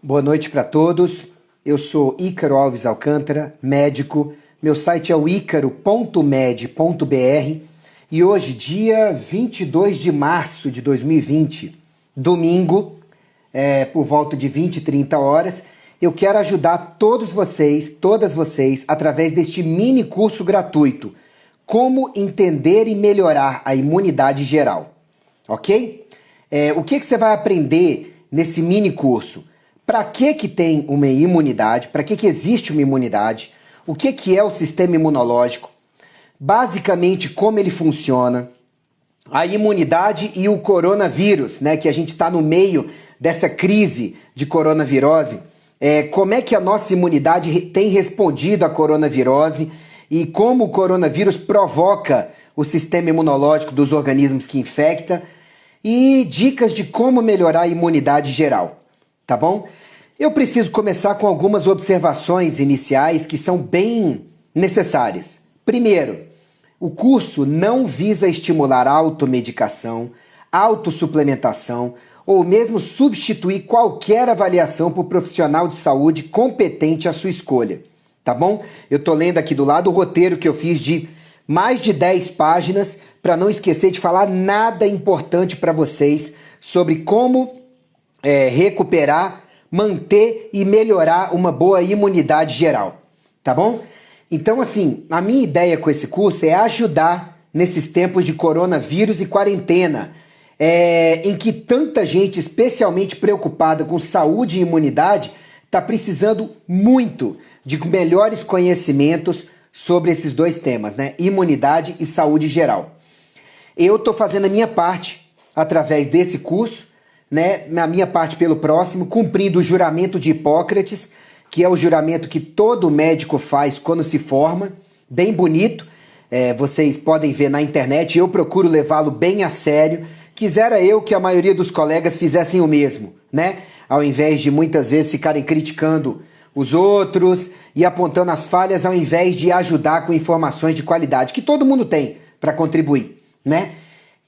Boa noite para todos. Eu sou Ícaro Alves Alcântara, médico. Meu site é o icaro.med.br e hoje, dia 22 de março de 2020, domingo, por volta de 20 e 30 horas, eu quero ajudar todas vocês, através deste mini curso gratuito, Como Entender e Melhorar a Imunidade Geral. Ok? O que você vai aprender nesse mini curso? Para que tem uma imunidade? Para que existe uma imunidade? O que é o sistema imunológico? Basicamente, como ele funciona? A imunidade e o coronavírus, né? Que a gente está no meio dessa crise de coronavirose. Como é que a nossa imunidade tem respondido à coronavirose e como o coronavírus provoca o sistema imunológico dos organismos que infecta e dicas de como melhorar a imunidade geral, tá bom? Eu preciso começar com algumas observações iniciais que são bem necessárias. Primeiro, o curso não visa estimular automedicação, autossuplementação ou mesmo substituir qualquer avaliação por profissional de saúde competente à sua escolha, tá bom? Eu tô lendo aqui do lado o roteiro que eu fiz de mais de 10 páginas para não esquecer de falar nada importante para vocês sobre como recuperar, manter e melhorar uma boa imunidade geral, tá bom? Então, assim, a minha ideia com esse curso é ajudar nesses tempos de coronavírus e quarentena, em que tanta gente, especialmente preocupada com saúde e imunidade, está precisando muito de melhores conhecimentos sobre esses dois temas, né? Imunidade e saúde geral. Eu estou fazendo a minha parte através desse curso, né, a minha parte pelo próximo, cumprindo o juramento de Hipócrates, que é o juramento que todo médico faz quando se forma, bem bonito, vocês podem ver na internet, eu procuro levá-lo bem a sério. Quisera eu que a maioria dos colegas fizessem o mesmo, né? Ao invés de muitas vezes ficarem criticando os outros e apontando as falhas, ao invés de ajudar com informações de qualidade, que todo mundo tem para contribuir, né?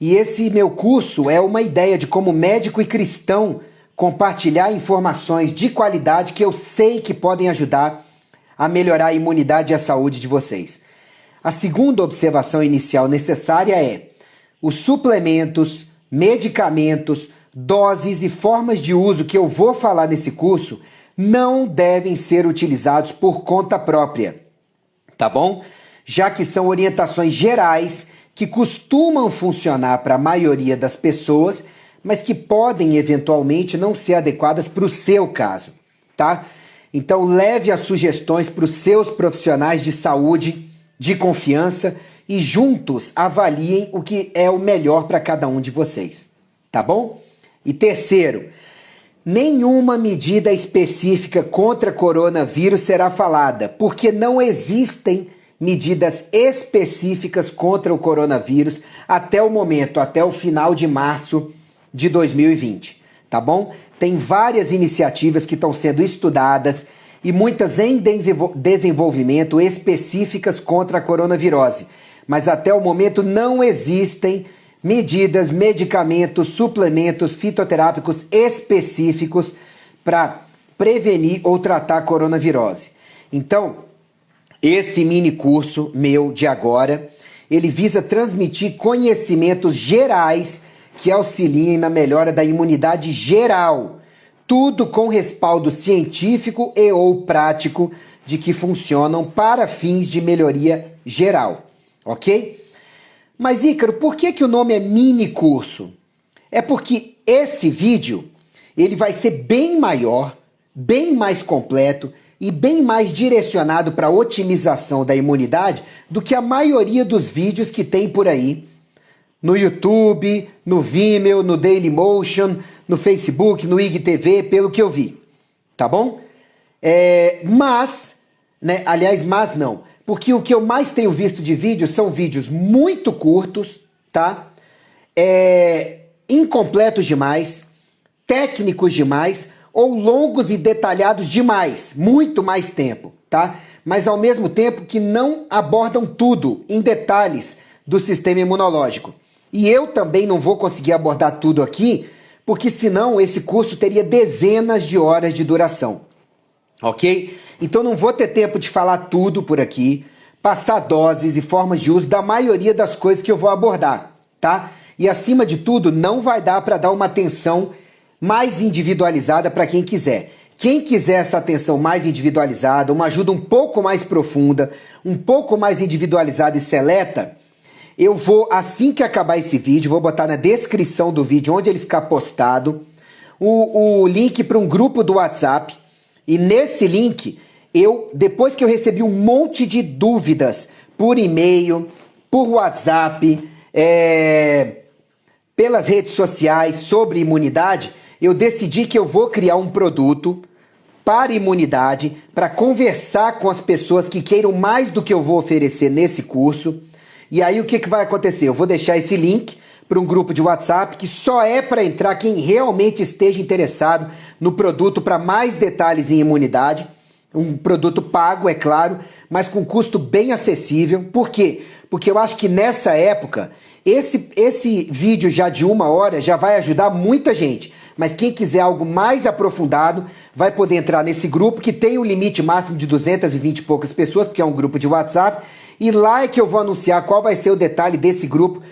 E esse meu curso é uma ideia de como médico e cristão compartilhar informações de qualidade que eu sei que podem ajudar a melhorar a imunidade e a saúde de vocês. A segunda observação inicial necessária é: os suplementos, medicamentos, doses e formas de uso que eu vou falar nesse curso não devem ser utilizados por conta própria, tá bom? Já que são orientações gerais que costumam funcionar para a maioria das pessoas, mas que podem eventualmente não ser adequadas para o seu caso, tá? Então leve as sugestões para os seus profissionais de saúde de confiança e juntos avaliem o que é o melhor para cada um de vocês, tá bom? E terceiro, nenhuma medida específica contra coronavírus será falada, porque não existem medidas específicas contra o coronavírus até o momento, até o final de março de 2020, tá bom? Tem várias iniciativas que estão sendo estudadas e muitas em desenvolvimento específicas contra a coronavirose, mas até o momento não existem medidas, medicamentos, suplementos fitoterápicos específicos para prevenir ou tratar a coronavirose. Então, esse mini curso meu de agora, ele visa transmitir conhecimentos gerais que auxiliem na melhora da imunidade geral. Tudo com respaldo científico e ou prático de que funcionam para fins de melhoria geral, ok? Mas Ícaro, por que o nome é mini curso? É porque esse vídeo, ele vai ser bem maior, bem mais completo e bem mais direcionado para a otimização da imunidade do que a maioria dos vídeos que tem por aí, no YouTube, no Vimeo, no Dailymotion, no Facebook, no IGTV, pelo que eu vi, tá bom? Mas não, porque o que eu mais tenho visto de vídeos são vídeos muito curtos, tá? Incompletos demais, técnicos demais, ou longos e detalhados demais, muito mais tempo, tá? Mas ao mesmo tempo que não abordam tudo em detalhes do sistema imunológico. E eu também não vou conseguir abordar tudo aqui, porque senão esse curso teria dezenas de horas de duração, ok? Então não vou ter tempo de falar tudo por aqui, passar doses e formas de uso da maioria das coisas que eu vou abordar, tá? E acima de tudo, não vai dar para dar uma atenção mais individualizada para quem quiser. Quem quiser essa atenção mais individualizada, uma ajuda um pouco mais profunda, um pouco mais individualizada e seleta, eu vou, assim que acabar esse vídeo, vou botar na descrição do vídeo, onde ele ficar postado, o link para um grupo do WhatsApp. E nesse link, depois que eu recebi um monte de dúvidas por e-mail, por WhatsApp, pelas redes sociais sobre imunidade, eu decidi que eu vou criar um produto para imunidade, para conversar com as pessoas que queiram mais do que eu vou oferecer nesse curso. E aí o que vai acontecer? Eu vou deixar esse link para um grupo de WhatsApp que só é para entrar quem realmente esteja interessado no produto para mais detalhes em imunidade. Um produto pago, é claro, mas com custo bem acessível. Por quê? Porque eu acho que nessa época, esse vídeo já de 1 hora já vai ajudar muita gente. Mas quem quiser algo mais aprofundado vai poder entrar nesse grupo que tem um limite máximo de 220 e poucas pessoas, porque é um grupo de WhatsApp. E lá é que eu vou anunciar qual vai ser o detalhe desse grupo,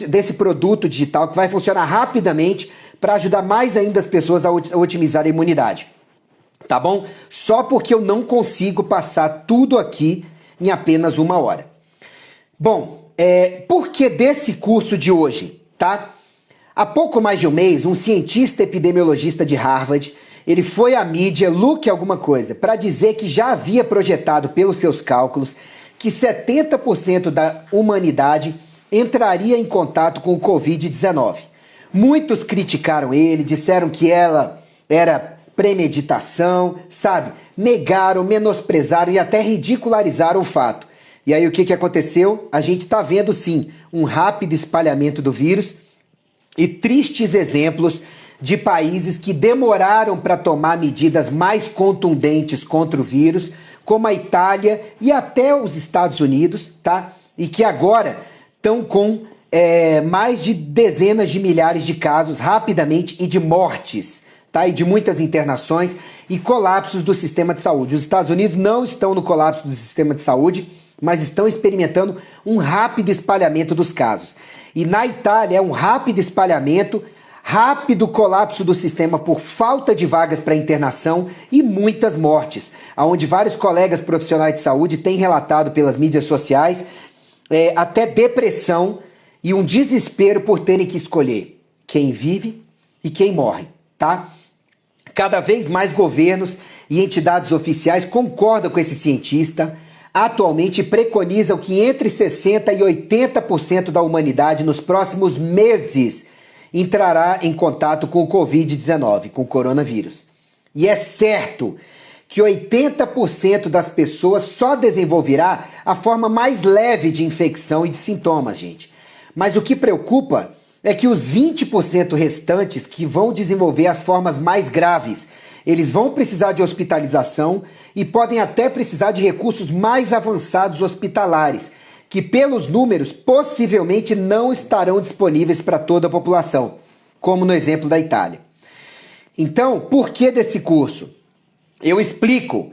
desse produto digital, que vai funcionar rapidamente para ajudar mais ainda as pessoas a otimizar a imunidade. Tá bom? Só porque eu não consigo passar tudo aqui em apenas 1 hora. Bom, por que desse curso de hoje, tá? Há pouco mais de um mês, um cientista epidemiologista de Harvard, ele foi à mídia, Luke alguma coisa, para dizer que já havia projetado pelos seus cálculos que 70% da humanidade entraria em contato com o Covid-19. Muitos criticaram ele, disseram que ela era premeditação, sabe? Negaram, menosprezaram e até ridicularizaram o fato. E aí o que aconteceu? A gente está vendo sim um rápido espalhamento do vírus e tristes exemplos de países que demoraram para tomar medidas mais contundentes contra o vírus, como a Itália e até os Estados Unidos, tá? E que agora estão com mais de dezenas de milhares de casos rapidamente e de mortes, tá? E de muitas internações e colapsos do sistema de saúde. Os Estados Unidos não estão no colapso do sistema de saúde, mas estão experimentando um rápido espalhamento dos casos. E na Itália é um rápido espalhamento, rápido colapso do sistema por falta de vagas para internação e muitas mortes, onde vários colegas profissionais de saúde têm relatado pelas mídias sociais até depressão e um desespero por terem que escolher quem vive e quem morre, tá? Cada vez mais governos e entidades oficiais concordam com esse cientista. Atualmente preconizam que entre 60% e 80% da humanidade nos próximos meses entrará em contato com o Covid-19, com o coronavírus. E é certo que 80% das pessoas só desenvolverá a forma mais leve de infecção e de sintomas, gente. Mas o que preocupa é que os 20% restantes que vão desenvolver as formas mais graves, eles vão precisar de hospitalização e podem até precisar de recursos mais avançados hospitalares, que pelos números possivelmente não estarão disponíveis para toda a população, como no exemplo da Itália. Então, por que desse curso? Eu explico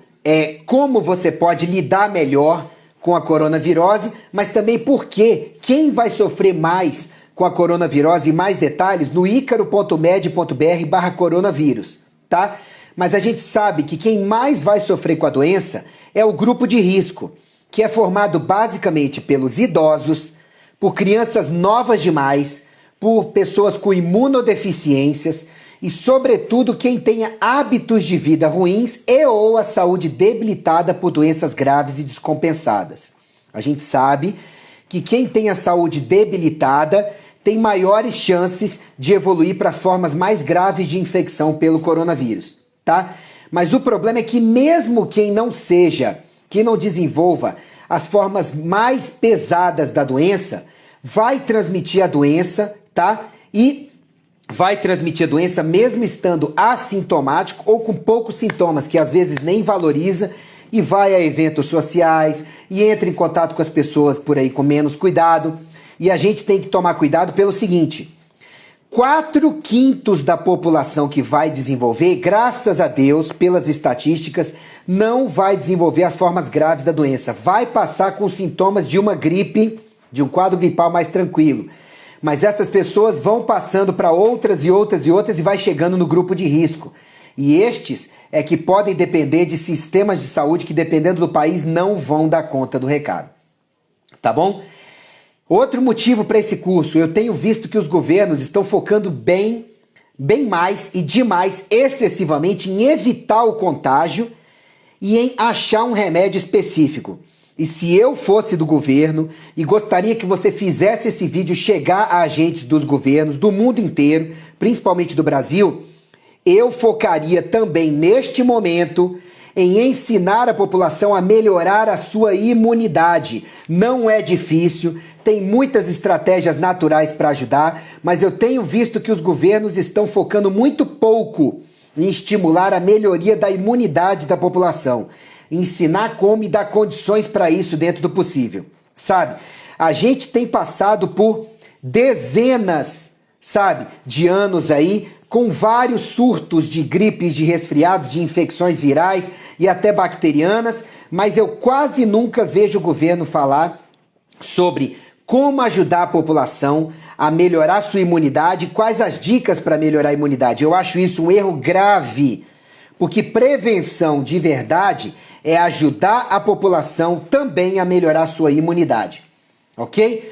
como você pode lidar melhor com a coronavirose, mas também por que quem vai sofrer mais com a coronavirose e mais detalhes no icaro.med.br/coronavírus, tá? Mas a gente sabe que quem mais vai sofrer com a doença é o grupo de risco, que é formado basicamente pelos idosos, por crianças novas demais, por pessoas com imunodeficiências e, sobretudo, quem tenha hábitos de vida ruins e ou a saúde debilitada por doenças graves e descompensadas. A gente sabe que quem tem a saúde debilitada tem maiores chances de evoluir para as formas mais graves de infecção pelo coronavírus, tá? Mas o problema é que mesmo quem não desenvolva as formas mais pesadas da doença, vai transmitir a doença, tá? E vai transmitir a doença mesmo estando assintomático ou com poucos sintomas, que às vezes nem valoriza e vai a eventos sociais e entra em contato com as pessoas por aí com menos cuidado. E a gente tem que tomar cuidado pelo seguinte: 4/5 da população que vai desenvolver, graças a Deus, pelas estatísticas, não vai desenvolver as formas graves da doença. Vai passar com os sintomas de uma gripe, de um quadro gripal mais tranquilo. Mas essas pessoas vão passando para outras e outras e outras e vai chegando no grupo de risco. E estes é que podem depender de sistemas de saúde que, dependendo do país, não vão dar conta do recado. Tá bom? Outro motivo para esse curso, eu tenho visto que os governos estão focando bem mais e demais, excessivamente, em evitar o contágio e em achar um remédio específico. E se eu fosse do governo e gostaria que você fizesse esse vídeo chegar a agentes dos governos do mundo inteiro, principalmente do Brasil, eu focaria também neste momento em ensinar a população a melhorar a sua imunidade. Não é difícil, tem muitas estratégias naturais para ajudar, mas eu tenho visto que os governos estão focando muito pouco em estimular a melhoria da imunidade da população. Ensinar como e dar condições para isso dentro do possível. Sabe? A gente tem passado por dezenas, de anos aí, com vários surtos de gripes, de resfriados, de infecções virais e até bacterianas, mas eu quase nunca vejo o governo falar sobre como ajudar a população a melhorar sua imunidade, quais as dicas para melhorar a imunidade. Eu acho isso um erro grave, porque prevenção de verdade é ajudar a população também a melhorar sua imunidade, ok?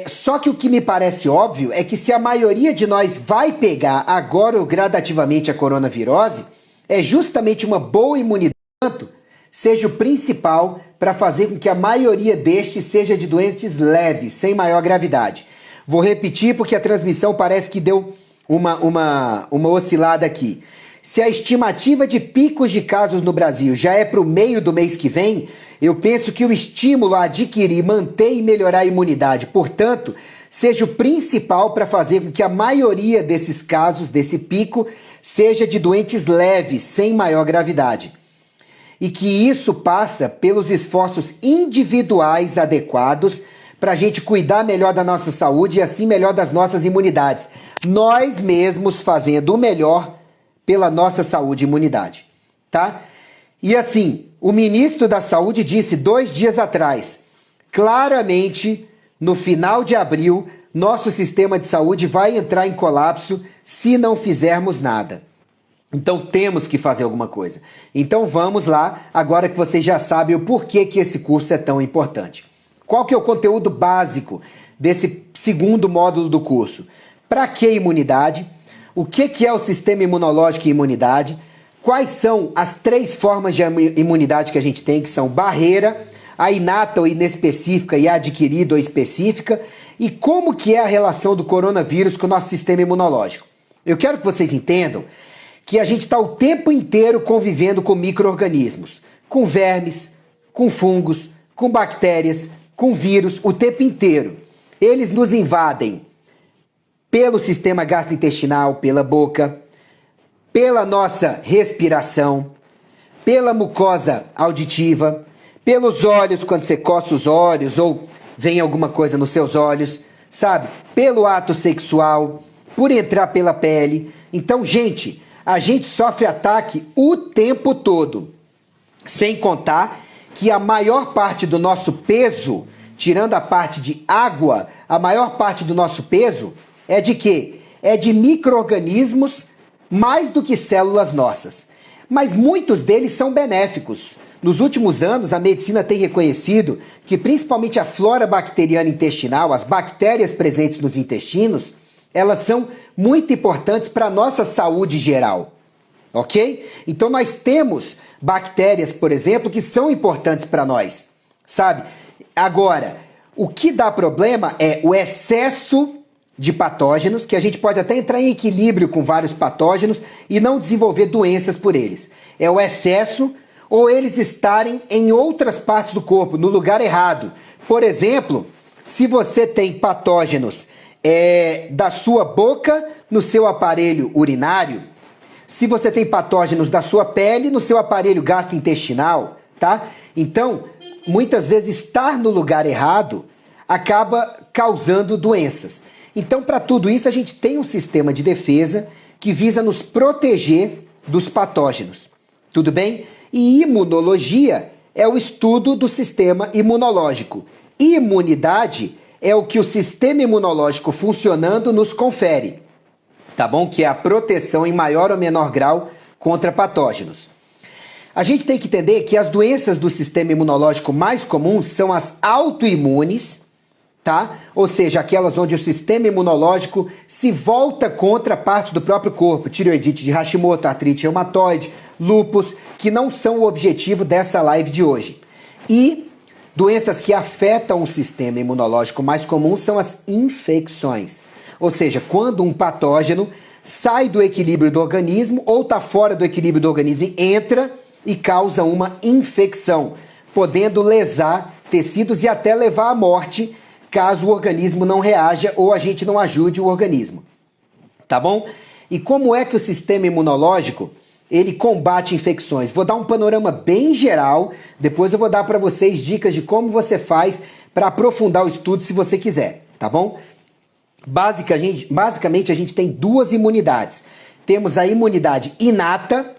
Só que o que me parece óbvio é que se a maioria de nós vai pegar agora ou gradativamente a coronavirose, é justamente uma boa imunidade, seja o principal para fazer com que a maioria destes seja de doentes leves, sem maior gravidade. Vou repetir porque a transmissão parece que deu uma oscilada aqui. Se a estimativa de picos de casos no Brasil já é para o meio do mês que vem, eu penso que o estímulo a adquirir, manter e melhorar a imunidade, portanto, seja o principal para fazer com que a maioria desses casos, desse pico, seja de doentes leves, sem maior gravidade. E que isso passa pelos esforços individuais adequados para a gente cuidar melhor da nossa saúde e assim melhor das nossas imunidades. Nós mesmos fazendo o melhor pela nossa saúde e imunidade, tá? E assim, o ministro da Saúde disse 2 dias atrás, claramente, no final de abril, nosso sistema de saúde vai entrar em colapso se não fizermos nada. Então temos que fazer alguma coisa. Então vamos lá, agora que vocês já sabem o porquê que esse curso é tão importante. Qual que é o conteúdo básico desse segundo módulo do curso? Para que imunidade? O que é o sistema imunológico e imunidade? Quais são as 3 formas de imunidade que a gente tem, que são barreira, a inata ou inespecífica e a adquirida ou específica, e como que é a relação do coronavírus com o nosso sistema imunológico. Eu quero que vocês entendam que a gente está o tempo inteiro convivendo com micro-organismos, com vermes, com fungos, com bactérias, com vírus, o tempo inteiro. Eles nos invadem pelo sistema gastrointestinal, pela boca, pela nossa respiração, pela mucosa auditiva, pelos olhos, quando você coça os olhos ou vem alguma coisa nos seus olhos, pelo ato sexual, por entrar pela pele. Então, gente, a gente sofre ataque o tempo todo, sem contar que a maior parte do nosso peso, tirando a parte de água, a maior parte do nosso peso é de quê? É de micro-organismos mais do que células nossas. Mas muitos deles são benéficos. Nos últimos anos, a medicina tem reconhecido que principalmente a flora bacteriana intestinal, as bactérias presentes nos intestinos, elas são muito importantes para a nossa saúde geral. Ok? Então nós temos bactérias, por exemplo, que são importantes para nós. Agora, o que dá problema é o excesso de patógenos, que a gente pode até entrar em equilíbrio com vários patógenos e não desenvolver doenças por eles. É o excesso ou eles estarem em outras partes do corpo, no lugar errado. Por exemplo, se você tem patógenos da sua boca no seu aparelho urinário, se você tem patógenos da sua pele no seu aparelho gastrointestinal, tá? Então, muitas vezes estar no lugar errado acaba causando doenças. Então, para tudo isso, a gente tem um sistema de defesa que visa nos proteger dos patógenos. Tudo bem? E imunologia é o estudo do sistema imunológico. Imunidade é o que o sistema imunológico funcionando nos confere, tá bom? Que é a proteção em maior ou menor grau contra patógenos. A gente tem que entender que as doenças do sistema imunológico mais comuns são as autoimunes, tá? Ou seja, aquelas onde o sistema imunológico se volta contra partes do próprio corpo, tireoidite de Hashimoto, artrite reumatoide, lúpus, que não são o objetivo dessa live de hoje. E doenças que afetam o sistema imunológico mais comum são as infecções. Ou seja, quando um patógeno sai do equilíbrio do organismo ou está fora do equilíbrio do organismo e entra e causa uma infecção, podendo lesar tecidos e até levar à morte, caso o organismo não reaja ou a gente não ajude o organismo. Tá bom? E como é que o sistema imunológico ele combate infecções? Vou dar um panorama bem geral, depois eu vou dar para vocês dicas de como você faz para aprofundar o estudo se você quiser, tá bom? Basicamente a gente tem duas imunidades. Temos a imunidade inata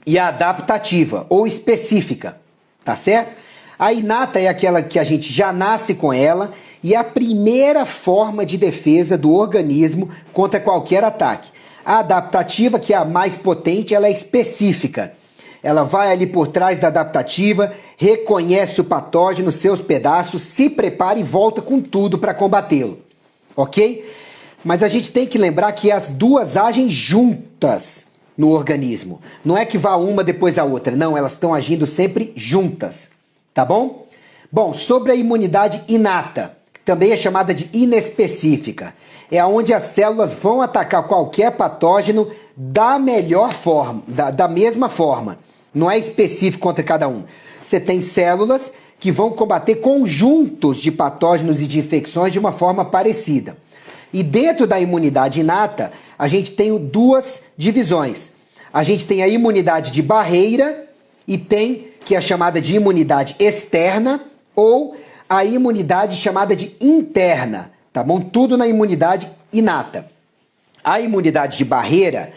e a adaptativa, ou específica, tá certo? A inata é aquela que a gente já nasce com ela e é a primeira forma de defesa do organismo contra qualquer ataque. A adaptativa, que é a mais potente, ela é específica. Ela vai ali por trás da adaptativa, reconhece o patógeno, seus pedaços, se prepara e volta com tudo para combatê-lo, ok? Mas a gente tem que lembrar que as duas agem juntas no organismo. Não é que vá uma depois a outra, não, elas estão agindo sempre juntas, tá bom? Bom, sobre a imunidade inata, que também é chamada de inespecífica, é onde as células vão atacar qualquer patógeno da melhor forma, da mesma forma. Não é específico contra cada um. Você tem células que vão combater conjuntos de patógenos e de infecções de uma forma parecida. E dentro da imunidade inata, a gente tem duas divisões. A gente tem a imunidade de barreira e tem, que é chamada de imunidade externa, ou a imunidade chamada de interna, tá bom? Tudo na imunidade inata. A imunidade de barreira,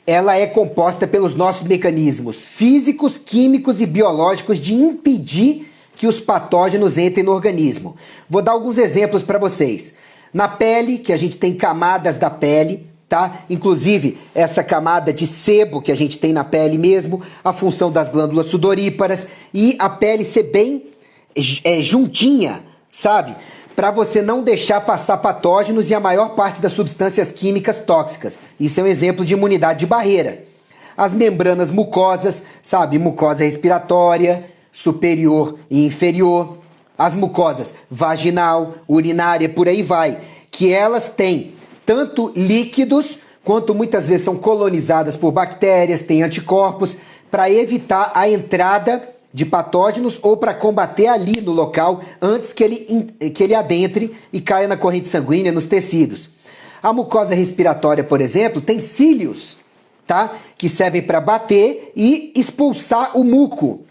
ela é composta pelos nossos mecanismos físicos, químicos e biológicos de impedir que os patógenos entrem no organismo. Vou dar alguns exemplos para vocês. Na pele, que a gente tem camadas da pele, tá? Inclusive essa camada de sebo que a gente tem na pele mesmo, a função das glândulas sudoríparas e a pele ser bem juntinha, sabe? Para você não deixar passar patógenos e a maior parte das substâncias químicas tóxicas. Isso é um exemplo de imunidade de barreira. As membranas mucosas, sabe? Mucosa respiratória, superior e inferior. As mucosas vaginal, urinária, por aí vai. Que elas têm tanto líquidos, quanto muitas vezes são colonizadas por bactérias, têm anticorpos, para evitar a entrada de patógenos ou para combater ali no local antes que ele adentre e caia na corrente sanguínea, nos tecidos. A mucosa respiratória, por exemplo, tem cílios, tá? Que servem para bater e expulsar o muco.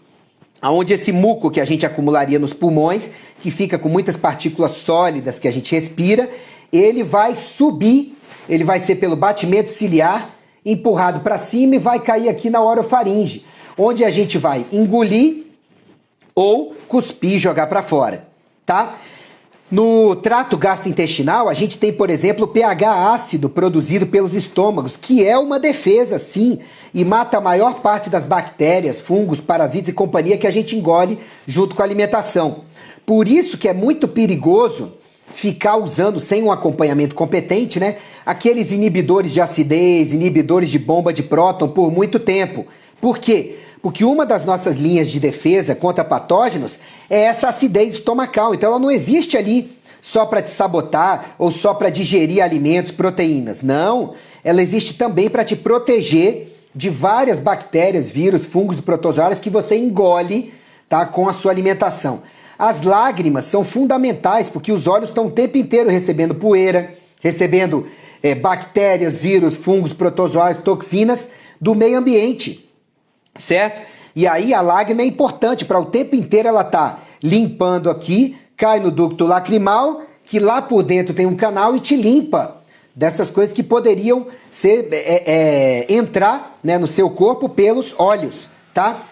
Onde esse muco que a gente acumularia nos pulmões, que fica com muitas partículas sólidas que a gente respira, ele vai subir, ele vai ser pelo batimento ciliar, empurrado para cima e vai cair aqui na orofaringe, onde a gente vai engolir ou cuspir e jogar para fora, tá? No trato gastrointestinal, a gente tem, por exemplo, o pH ácido produzido pelos estômagos, que é uma defesa, sim, e mata a maior parte das bactérias, fungos, parasitas e companhia que a gente engole junto com a alimentação. Por isso que é muito perigoso ficar usando, sem um acompanhamento competente, né, aqueles inibidores de acidez, inibidores de bomba de próton por muito tempo. Por quê? Porque uma das nossas linhas de defesa contra patógenos é essa acidez estomacal. Então ela não existe ali só para te sabotar ou só para digerir alimentos, proteínas. Não, ela existe também para te proteger de várias bactérias, vírus, fungos e protozoários que você engole, tá, com a sua alimentação. As lágrimas são fundamentais porque os olhos estão o tempo inteiro recebendo poeira, recebendo bactérias, vírus, fungos, protozoários, toxinas do meio ambiente. Certo? E aí a lágrima é importante para o tempo inteiro ela tá limpando aqui, cai no ducto lacrimal, que lá por dentro tem um canal e te limpa dessas coisas que poderiam entrar, né, no seu corpo pelos olhos, tá?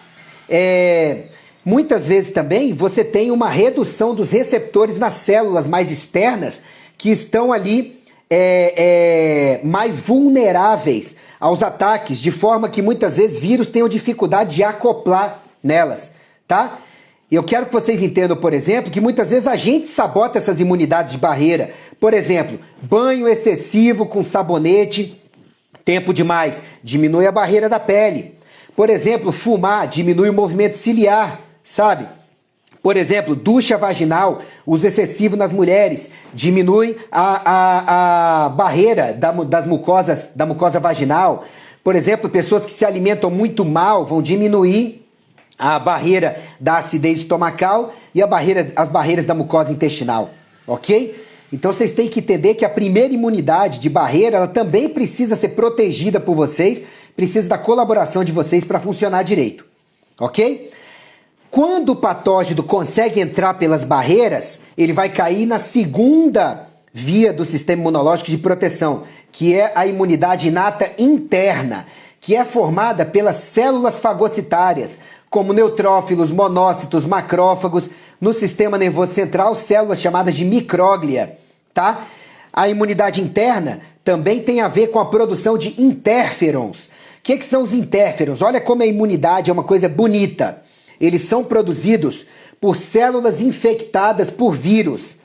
Muitas vezes também você tem uma redução dos receptores nas células mais externas que estão ali mais vulneráveis aos ataques, de forma que muitas vezes vírus tenham dificuldade de acoplar nelas, tá? E eu quero que vocês entendam, por exemplo, que muitas vezes a gente sabota essas imunidades de barreira. Por exemplo, banho excessivo com sabonete, tempo demais, diminui a barreira da pele. Por exemplo, fumar diminui o movimento ciliar, sabe? Por exemplo, ducha vaginal, uso excessivo nas mulheres, diminui a barreira da mucosa vaginal. Por exemplo, pessoas que se alimentam muito mal vão diminuir a barreira da acidez estomacal e as barreiras da mucosa intestinal, ok? Então vocês têm que entender que a primeira imunidade de barreira, ela também precisa ser protegida por vocês, precisa da colaboração de vocês para funcionar direito, ok? Quando o patógeno consegue entrar pelas barreiras, ele vai cair na segunda via do sistema imunológico de proteção, que é a imunidade inata interna, que é formada pelas células fagocitárias, como neutrófilos, monócitos, macrófagos, no sistema nervoso central, células chamadas de micróglia, tá? A imunidade interna também tem a ver com a produção de interferons. O que são os interferons? Olha como a imunidade é uma coisa bonita. Eles são produzidos por células infectadas por vírus.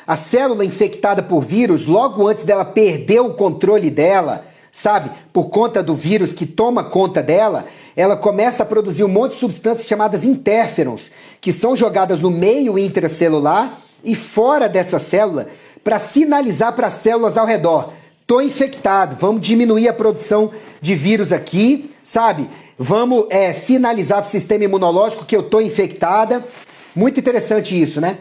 A célula infectada por vírus, logo antes dela perder o controle dela, sabe, por conta do vírus que toma conta dela, ela começa a produzir um monte de substâncias chamadas interferons, que são jogadas no meio intracelular e fora dessa célula para sinalizar para as células ao redor: estou infectado, vamos diminuir a produção de vírus aqui, sabe? Vamos sinalizar para o sistema imunológico que eu estou infectada. Muito interessante isso, né?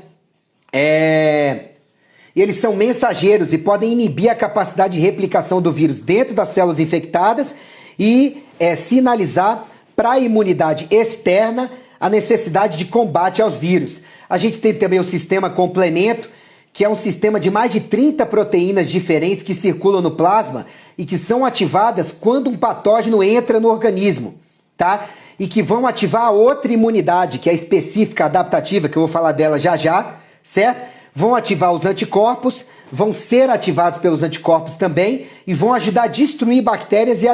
Eles são mensageiros e podem inibir a capacidade de replicação do vírus dentro das células infectadas e sinalizar para a imunidade externa a necessidade de combate aos vírus. A gente tem também o sistema complemento, que é um sistema de mais de 30 proteínas diferentes que circulam no plasma e que são ativadas quando um patógeno entra no organismo, tá? E que vão ativar a outra imunidade, que é específica, adaptativa, que eu vou falar dela já já, certo? Vão ativar os anticorpos, vão ser ativados pelos anticorpos também e vão ajudar a destruir bactérias e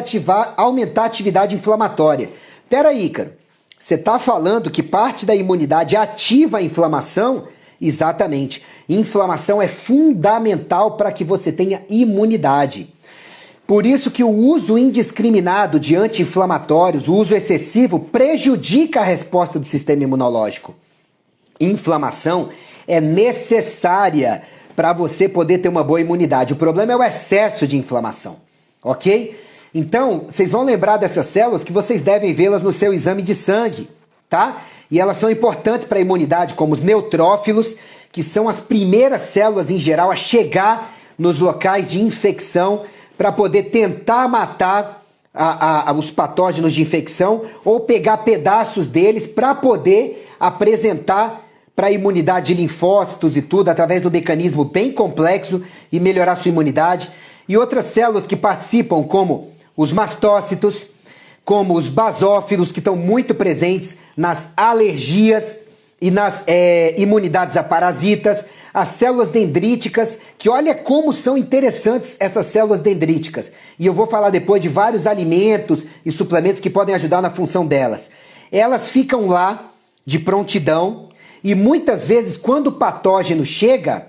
aumentar a atividade inflamatória. Peraí, Ícaro, você está falando que parte da imunidade ativa a inflamação? Exatamente. Inflamação é fundamental para que você tenha imunidade. Por isso que o uso indiscriminado de anti-inflamatórios, o uso excessivo, prejudica a resposta do sistema imunológico. Inflamação é necessária para você poder ter uma boa imunidade. O problema é o excesso de inflamação, ok? Então, vocês vão lembrar dessas células que vocês devem vê-las no seu exame de sangue, tá? E elas são importantes para a imunidade, como os neutrófilos, que são as primeiras células em geral a chegar nos locais de infecção para poder tentar matar os patógenos de infecção ou pegar pedaços deles para poder apresentar para a imunidade de linfócitos e tudo, através do mecanismo bem complexo e melhorar sua imunidade. E outras células que participam, como os mastócitos, como os basófilos, que estão muito presentes nas alergias e nas imunidades a parasitas, as células dendríticas, que olha como são interessantes essas células dendríticas. E eu vou falar depois de vários alimentos e suplementos que podem ajudar na função delas. Elas ficam lá de prontidão e muitas vezes quando o patógeno chega,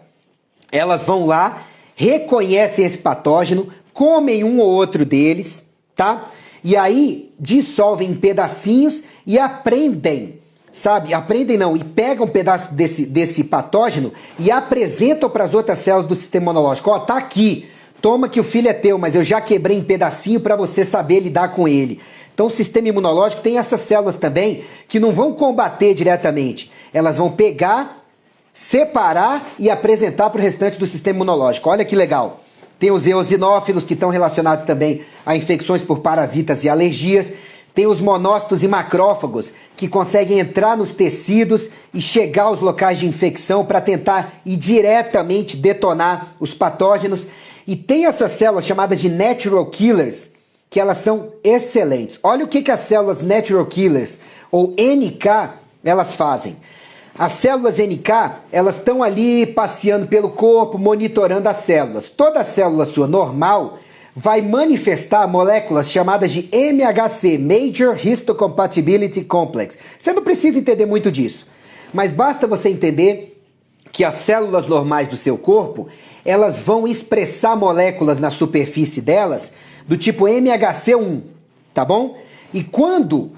elas vão lá, reconhecem esse patógeno, comem um ou outro deles, tá? E aí dissolvem em pedacinhos e aprendem, sabe? Aprendem não, e pegam um pedaço desse patógeno e apresentam para as outras células do sistema imunológico. Ó, tá aqui, toma que o filho é teu, mas eu já quebrei em pedacinho para você saber lidar com ele. Então o sistema imunológico tem essas células também que não vão combater diretamente. Elas vão pegar, separar e apresentar para o restante do sistema imunológico. Olha que legal. Tem os eosinófilos que estão relacionados também a infecções por parasitas e alergias. tem os monócitos e macrófagos, que conseguem entrar nos tecidos e chegar aos locais de infecção para tentar ir diretamente detonar os patógenos. E tem essas células chamadas de natural killers, que elas são excelentes. Olha o que as células natural killers, ou NK, elas fazem. As células NK, elas estão ali passeando pelo corpo, monitorando as células. Toda célula sua normal vai manifestar moléculas chamadas de MHC, Major Histocompatibility Complex. Você não precisa entender muito disso, mas basta você entender que as células normais do seu corpo, elas vão expressar moléculas na superfície delas do tipo MHC1, tá bom? E quando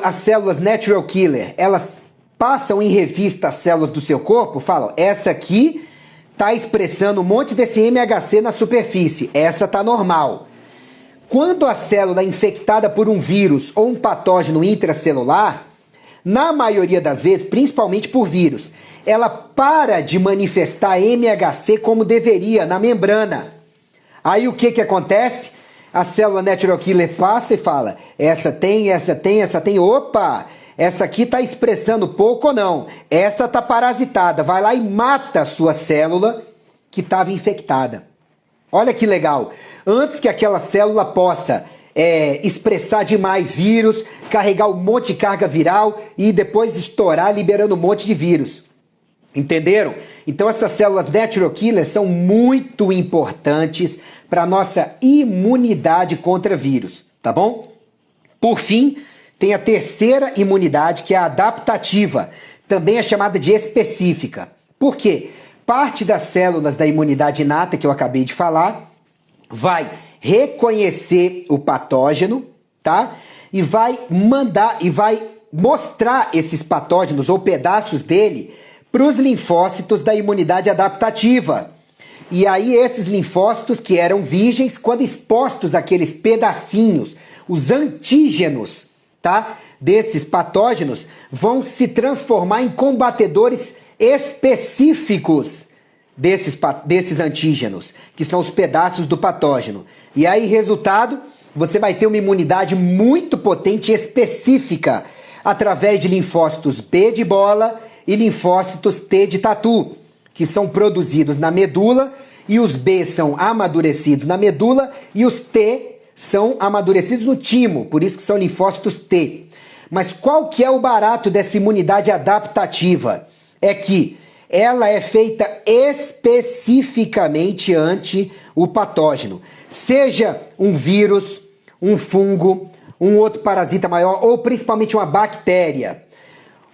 as células natural killer, elas passam em revista as células do seu corpo, falam, essa aqui está expressando um monte desse MHC na superfície, essa está normal. Quando a célula é infectada por um vírus ou um patógeno intracelular, na maioria das vezes, principalmente por vírus, ela para de manifestar MHC como deveria na membrana. Aí o que acontece? A célula natural killer passa e fala, essa tem, opa! Essa aqui está expressando pouco ou não. Essa está parasitada. Vai lá e mata a sua célula que estava infectada. Olha que legal. Antes que aquela célula possa expressar demais vírus, carregar um monte de carga viral e depois estourar liberando um monte de vírus. Entenderam? Então essas células natural killers são muito importantes para a nossa imunidade contra vírus. Tá bom? Por fim, tem a terceira imunidade, que é a adaptativa, também é chamada de específica. Por quê? Parte das células da imunidade inata, que eu acabei de falar, vai reconhecer o patógeno, tá? E vai mostrar esses patógenos ou pedaços dele para os linfócitos da imunidade adaptativa. E aí esses linfócitos que eram virgens, quando expostos àqueles pedacinhos, os antígenos, tá, desses patógenos, vão se transformar em combatedores específicos desses antígenos, que são os pedaços do patógeno. E aí, resultado, você vai ter uma imunidade muito potente e específica através de linfócitos B de bola e linfócitos T de tatu, que são produzidos na medula, e os B são amadurecidos na medula e os T são amadurecidos no timo, por isso que são linfócitos T. Mas qual que é o barato dessa imunidade adaptativa? É que ela é feita especificamente ante o patógeno. Seja um vírus, um fungo, um outro parasita maior ou principalmente uma bactéria.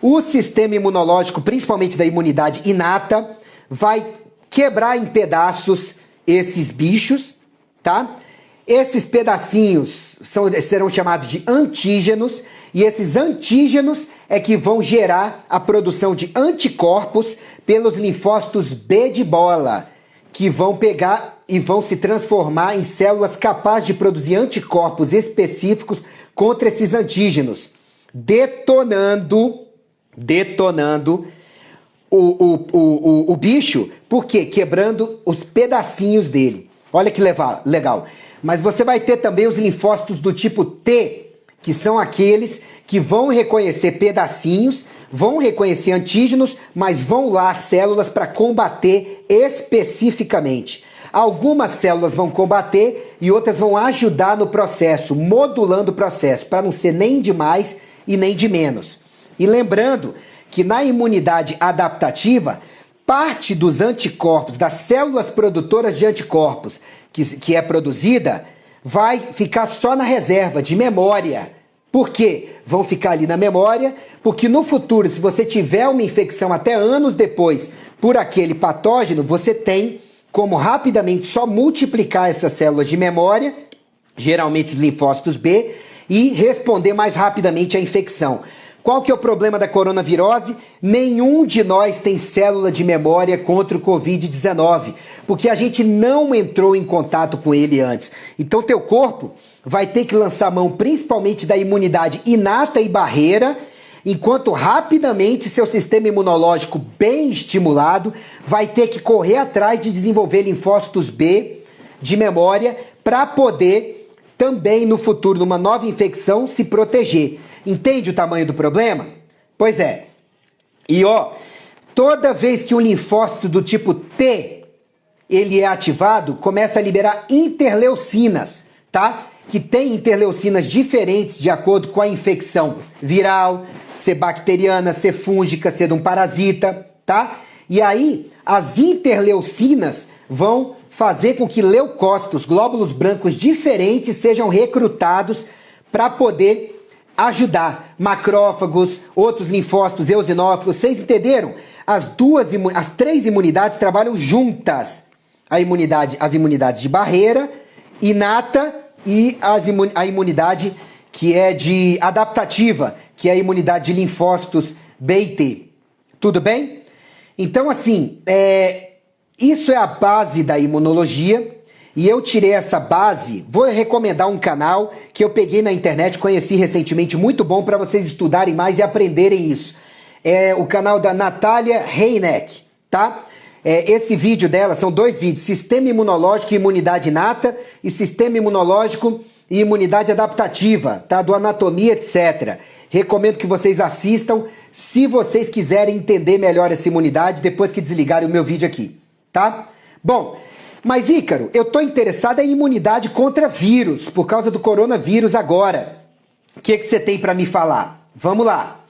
O sistema imunológico, principalmente da imunidade inata, vai quebrar em pedaços esses bichos, tá? Esses pedacinhos serão chamados de antígenos, e esses antígenos é que vão gerar a produção de anticorpos pelos linfócitos B de bola, que vão pegar e vão se transformar em células capazes de produzir anticorpos específicos contra esses antígenos, detonando o bicho, por quê? Quebrando os pedacinhos dele. Olha que legal. Mas você vai ter também os linfócitos do tipo T, que são aqueles que vão reconhecer pedacinhos, vão reconhecer antígenos, mas vão lá as células para combater especificamente. Algumas células vão combater e outras vão ajudar no processo, modulando o processo, para não ser nem de mais e nem de menos. E lembrando que na imunidade adaptativa, parte dos anticorpos, das células produtoras de anticorpos que é produzida, vai ficar só na reserva de memória. Por quê? Vão ficar ali na memória, porque no futuro, se você tiver uma infecção até anos depois por aquele patógeno, você tem como rapidamente só multiplicar essas células de memória, geralmente os linfócitos B, e responder mais rapidamente à infecção. Qual que é o problema da coronavirose? Nenhum de nós tem célula de memória contra o Covid-19, porque a gente não entrou em contato com ele antes. Então teu corpo vai ter que lançar mão principalmente da imunidade inata e barreira, enquanto rapidamente seu sistema imunológico bem estimulado vai ter que correr atrás de desenvolver linfócitos B de memória para poder também no futuro, numa nova infecção, se proteger. Entende o tamanho do problema? Pois é. E toda vez que um linfócito do tipo T ele é ativado, começa a liberar interleucinas, tá? Que tem interleucinas diferentes de acordo com a infecção viral, ser bacteriana, ser fúngica, ser de um parasita, tá? E aí, as interleucinas vão fazer com que leucócitos, glóbulos brancos diferentes, sejam recrutados para poder ajudar macrófagos, outros linfócitos, eosinófilos. Vocês entenderam? As três imunidades trabalham juntas. As imunidades de barreira, inata e a imunidade que é de adaptativa, que é a imunidade de linfócitos B e T. Tudo bem? Então, assim, isso é a base da imunologia e eu tirei essa base. Vou recomendar um canal que eu peguei na internet, conheci recentemente, muito bom para vocês estudarem mais e aprenderem isso. É o canal da Natália Reineck, tá? Esse vídeo dela, são 2 vídeos, Sistema Imunológico e Imunidade Inata e Sistema Imunológico e Imunidade Adaptativa, tá? Do Anatomia, etc. Recomendo que vocês assistam, se vocês quiserem entender melhor essa imunidade, depois que desligarem o meu vídeo aqui, tá? Bom, mas Ícaro, eu tô interessado em imunidade contra vírus, por causa do coronavírus agora. O que você tem para me falar? Vamos lá.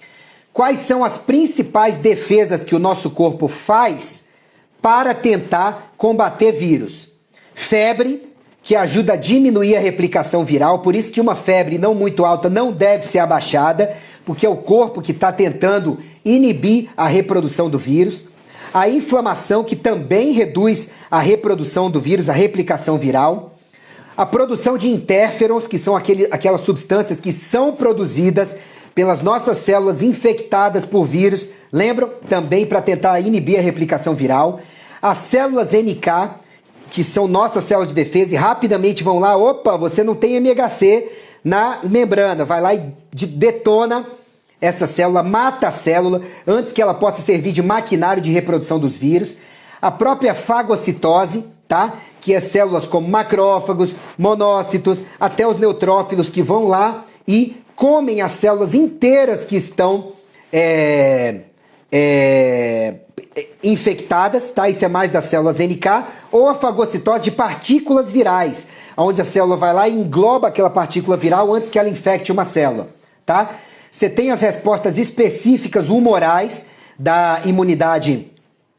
Quais são as principais defesas que o nosso corpo faz para tentar combater vírus? Febre, que ajuda a diminuir a replicação viral, por isso que uma febre não muito alta não deve ser abaixada, porque é o corpo que está tentando inibir a reprodução do vírus. A inflamação, que também reduz a reprodução do vírus, a replicação viral. A produção de interferons, que são aquelas substâncias que são produzidas pelas nossas células infectadas por vírus, lembram? Também para tentar inibir a replicação viral. As células NK, que são nossas células de defesa, e rapidamente vão lá, opa, você não tem MHC na membrana, vai lá e detona essa célula, mata a célula, antes que ela possa servir de maquinário de reprodução dos vírus. A própria fagocitose, tá? Que é células como macrófagos, monócitos, até os neutrófilos que vão lá e comem as células inteiras que estão infectadas, tá? Isso é mais das células NK, ou a fagocitose de partículas virais, onde a célula vai lá e engloba aquela partícula viral antes que ela infecte uma célula, tá? Você tem as respostas específicas humorais da imunidade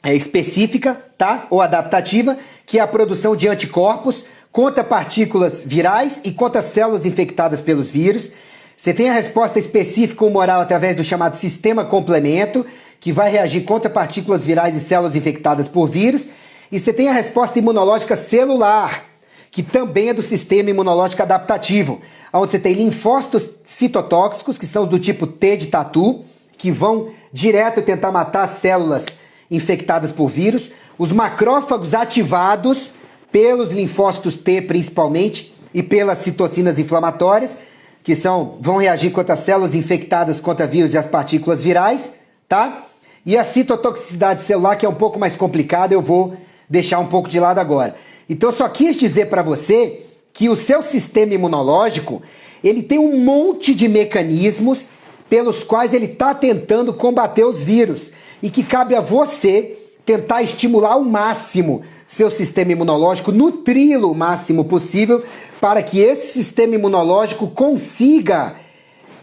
específica, tá? Ou adaptativa, que é a produção de anticorpos contra partículas virais e contra células infectadas pelos vírus. Você tem a resposta específica humoral através do chamado sistema complemento, que vai reagir contra partículas virais e células infectadas por vírus. E você tem a resposta imunológica celular, que também é do sistema imunológico adaptativo, onde você tem linfócitos citotóxicos, que são do tipo T de tatu, que vão direto tentar matar as células infectadas por vírus, os macrófagos ativados pelos linfócitos T principalmente e pelas citocinas inflamatórias, que vão reagir contra as células infectadas contra vírus e as partículas virais, tá? E a citotoxicidade celular, que é um pouco mais complicada, eu vou deixar um pouco de lado agora. Então eu só quis dizer para você que o seu sistema imunológico, ele tem um monte de mecanismos pelos quais ele está tentando combater os vírus e que cabe a você tentar estimular ao máximo seu sistema imunológico, nutri-lo o máximo possível para que esse sistema imunológico consiga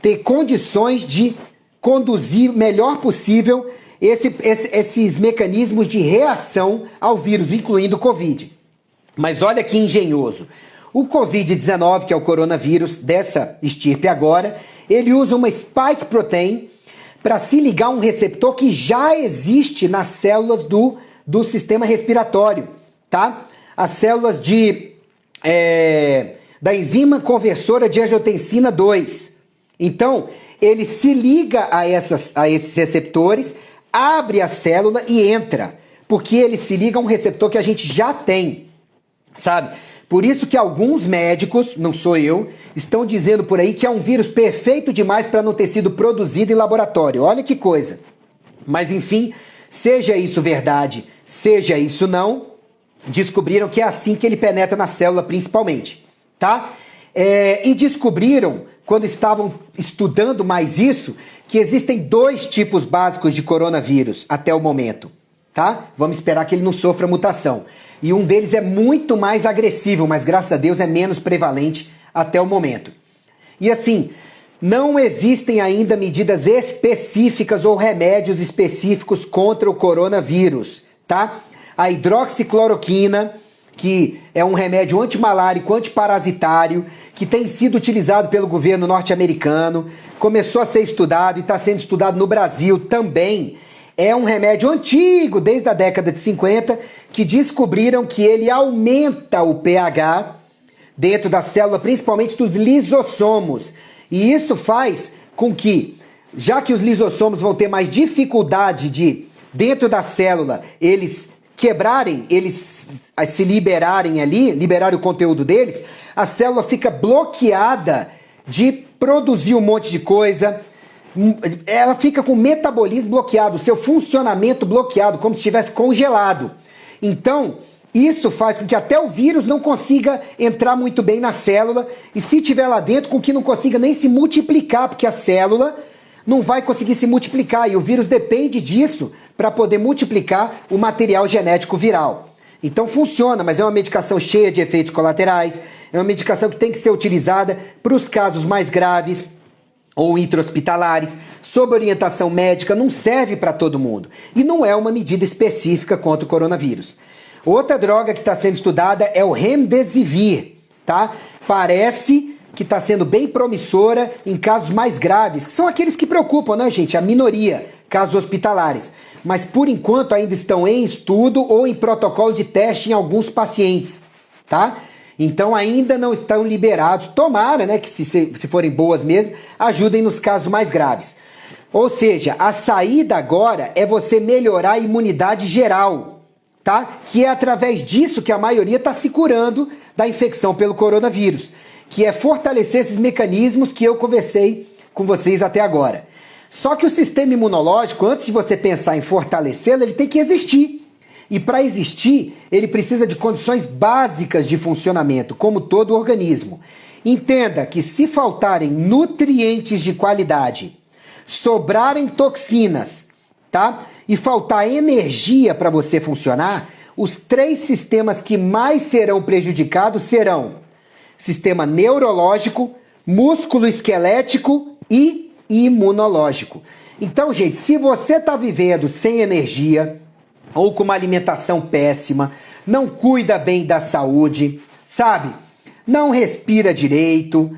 ter condições de conduzir o melhor possível esses mecanismos de reação ao vírus, incluindo o Covid. Mas olha que engenhoso. O Covid-19, que é o coronavírus dessa estirpe agora, ele usa uma spike protein para se ligar a um receptor que já existe nas células do sistema respiratório, tá? As células da enzima conversora de angiotensina 2. Então, ele se liga a esses receptores, abre a célula e entra, porque ele se liga a um receptor que a gente já tem, sabe? Por isso que alguns médicos, não sou eu, estão dizendo por aí que é um vírus perfeito demais para não ter sido produzido em laboratório. Olha que coisa. Mas enfim, seja isso verdade, seja isso não, descobriram que é assim que ele penetra na célula principalmente, tá? E descobriram, quando estavam estudando mais isso, que existem 2 tipos básicos de coronavírus até o momento, tá? Vamos esperar que ele não sofra mutação. E um deles é muito mais agressivo, mas graças a Deus é menos prevalente até o momento. E assim, não existem ainda medidas específicas ou remédios específicos contra o coronavírus, tá? A hidroxicloroquina, que é um remédio antimalárico, antiparasitário, que tem sido utilizado pelo governo norte-americano, começou a ser estudado e está sendo estudado no Brasil também. É um remédio antigo, desde a década de 50, que descobriram que ele aumenta o pH dentro da célula, principalmente dos lisossomos. E isso faz com que, já que os lisossomos vão ter mais dificuldade de, dentro da célula, eles quebrarem, eles se liberarem ali, liberarem o conteúdo deles, a célula fica bloqueada de produzir um monte de coisa, ela fica com o metabolismo bloqueado, o seu funcionamento bloqueado, como se estivesse congelado. Então, isso faz com que até o vírus não consiga entrar muito bem na célula, e se estiver lá dentro, com que não consiga nem se multiplicar, porque a célula não vai conseguir se multiplicar, e o vírus depende disso para poder multiplicar o material genético viral. Então funciona, mas é uma medicação cheia de efeitos colaterais, é uma medicação que tem que ser utilizada para os casos mais graves ou intra-hospitalares, sob orientação médica, não serve para todo mundo. E não é uma medida específica contra o coronavírus. Outra droga que está sendo estudada é o Remdesivir, tá? Parece que está sendo bem promissora em casos mais graves, que são aqueles que preocupam, né, gente? A minoria, casos hospitalares. Mas por enquanto ainda estão em estudo ou em protocolo de teste em alguns pacientes, tá? Então ainda não estão liberados. Tomara, né, que se forem boas mesmo, ajudem nos casos mais graves. Ou seja, a saída agora é você melhorar a imunidade geral, tá? Que é através disso que a maioria está se curando da infecção pelo coronavírus, que é fortalecer esses mecanismos que eu conversei com vocês até agora. Só que o sistema imunológico, antes de você pensar em fortalecê-lo, ele tem que existir. E para existir, ele precisa de condições básicas de funcionamento, como todo organismo. Entenda que se faltarem nutrientes de qualidade, sobrarem toxinas, tá? E faltar energia para você funcionar, os 3 sistemas que mais serão prejudicados serão sistema neurológico, músculo esquelético e imunológico. Então, gente, se você está vivendo sem energia ou com uma alimentação péssima, não cuida bem da saúde, sabe? Não respira direito,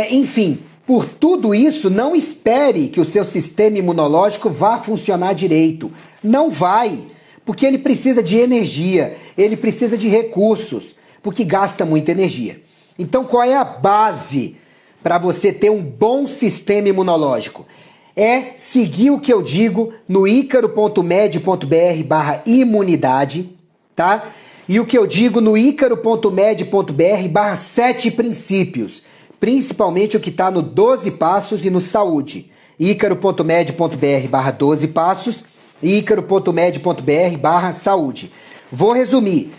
enfim, por tudo isso, não espere que o seu sistema imunológico vá funcionar direito. Não vai, porque ele precisa de energia, ele precisa de recursos, porque gasta muita energia. Então, qual é a base para você ter um bom sistema imunológico? É seguir o que eu digo no icaro.med.br/imunidade, tá? E o que eu digo no icaro.med.br/7 princípios, principalmente o que está no 12 passos e no saúde. icaro.med.br/12 passos e icaro.med.br/saúde. Vou resumir.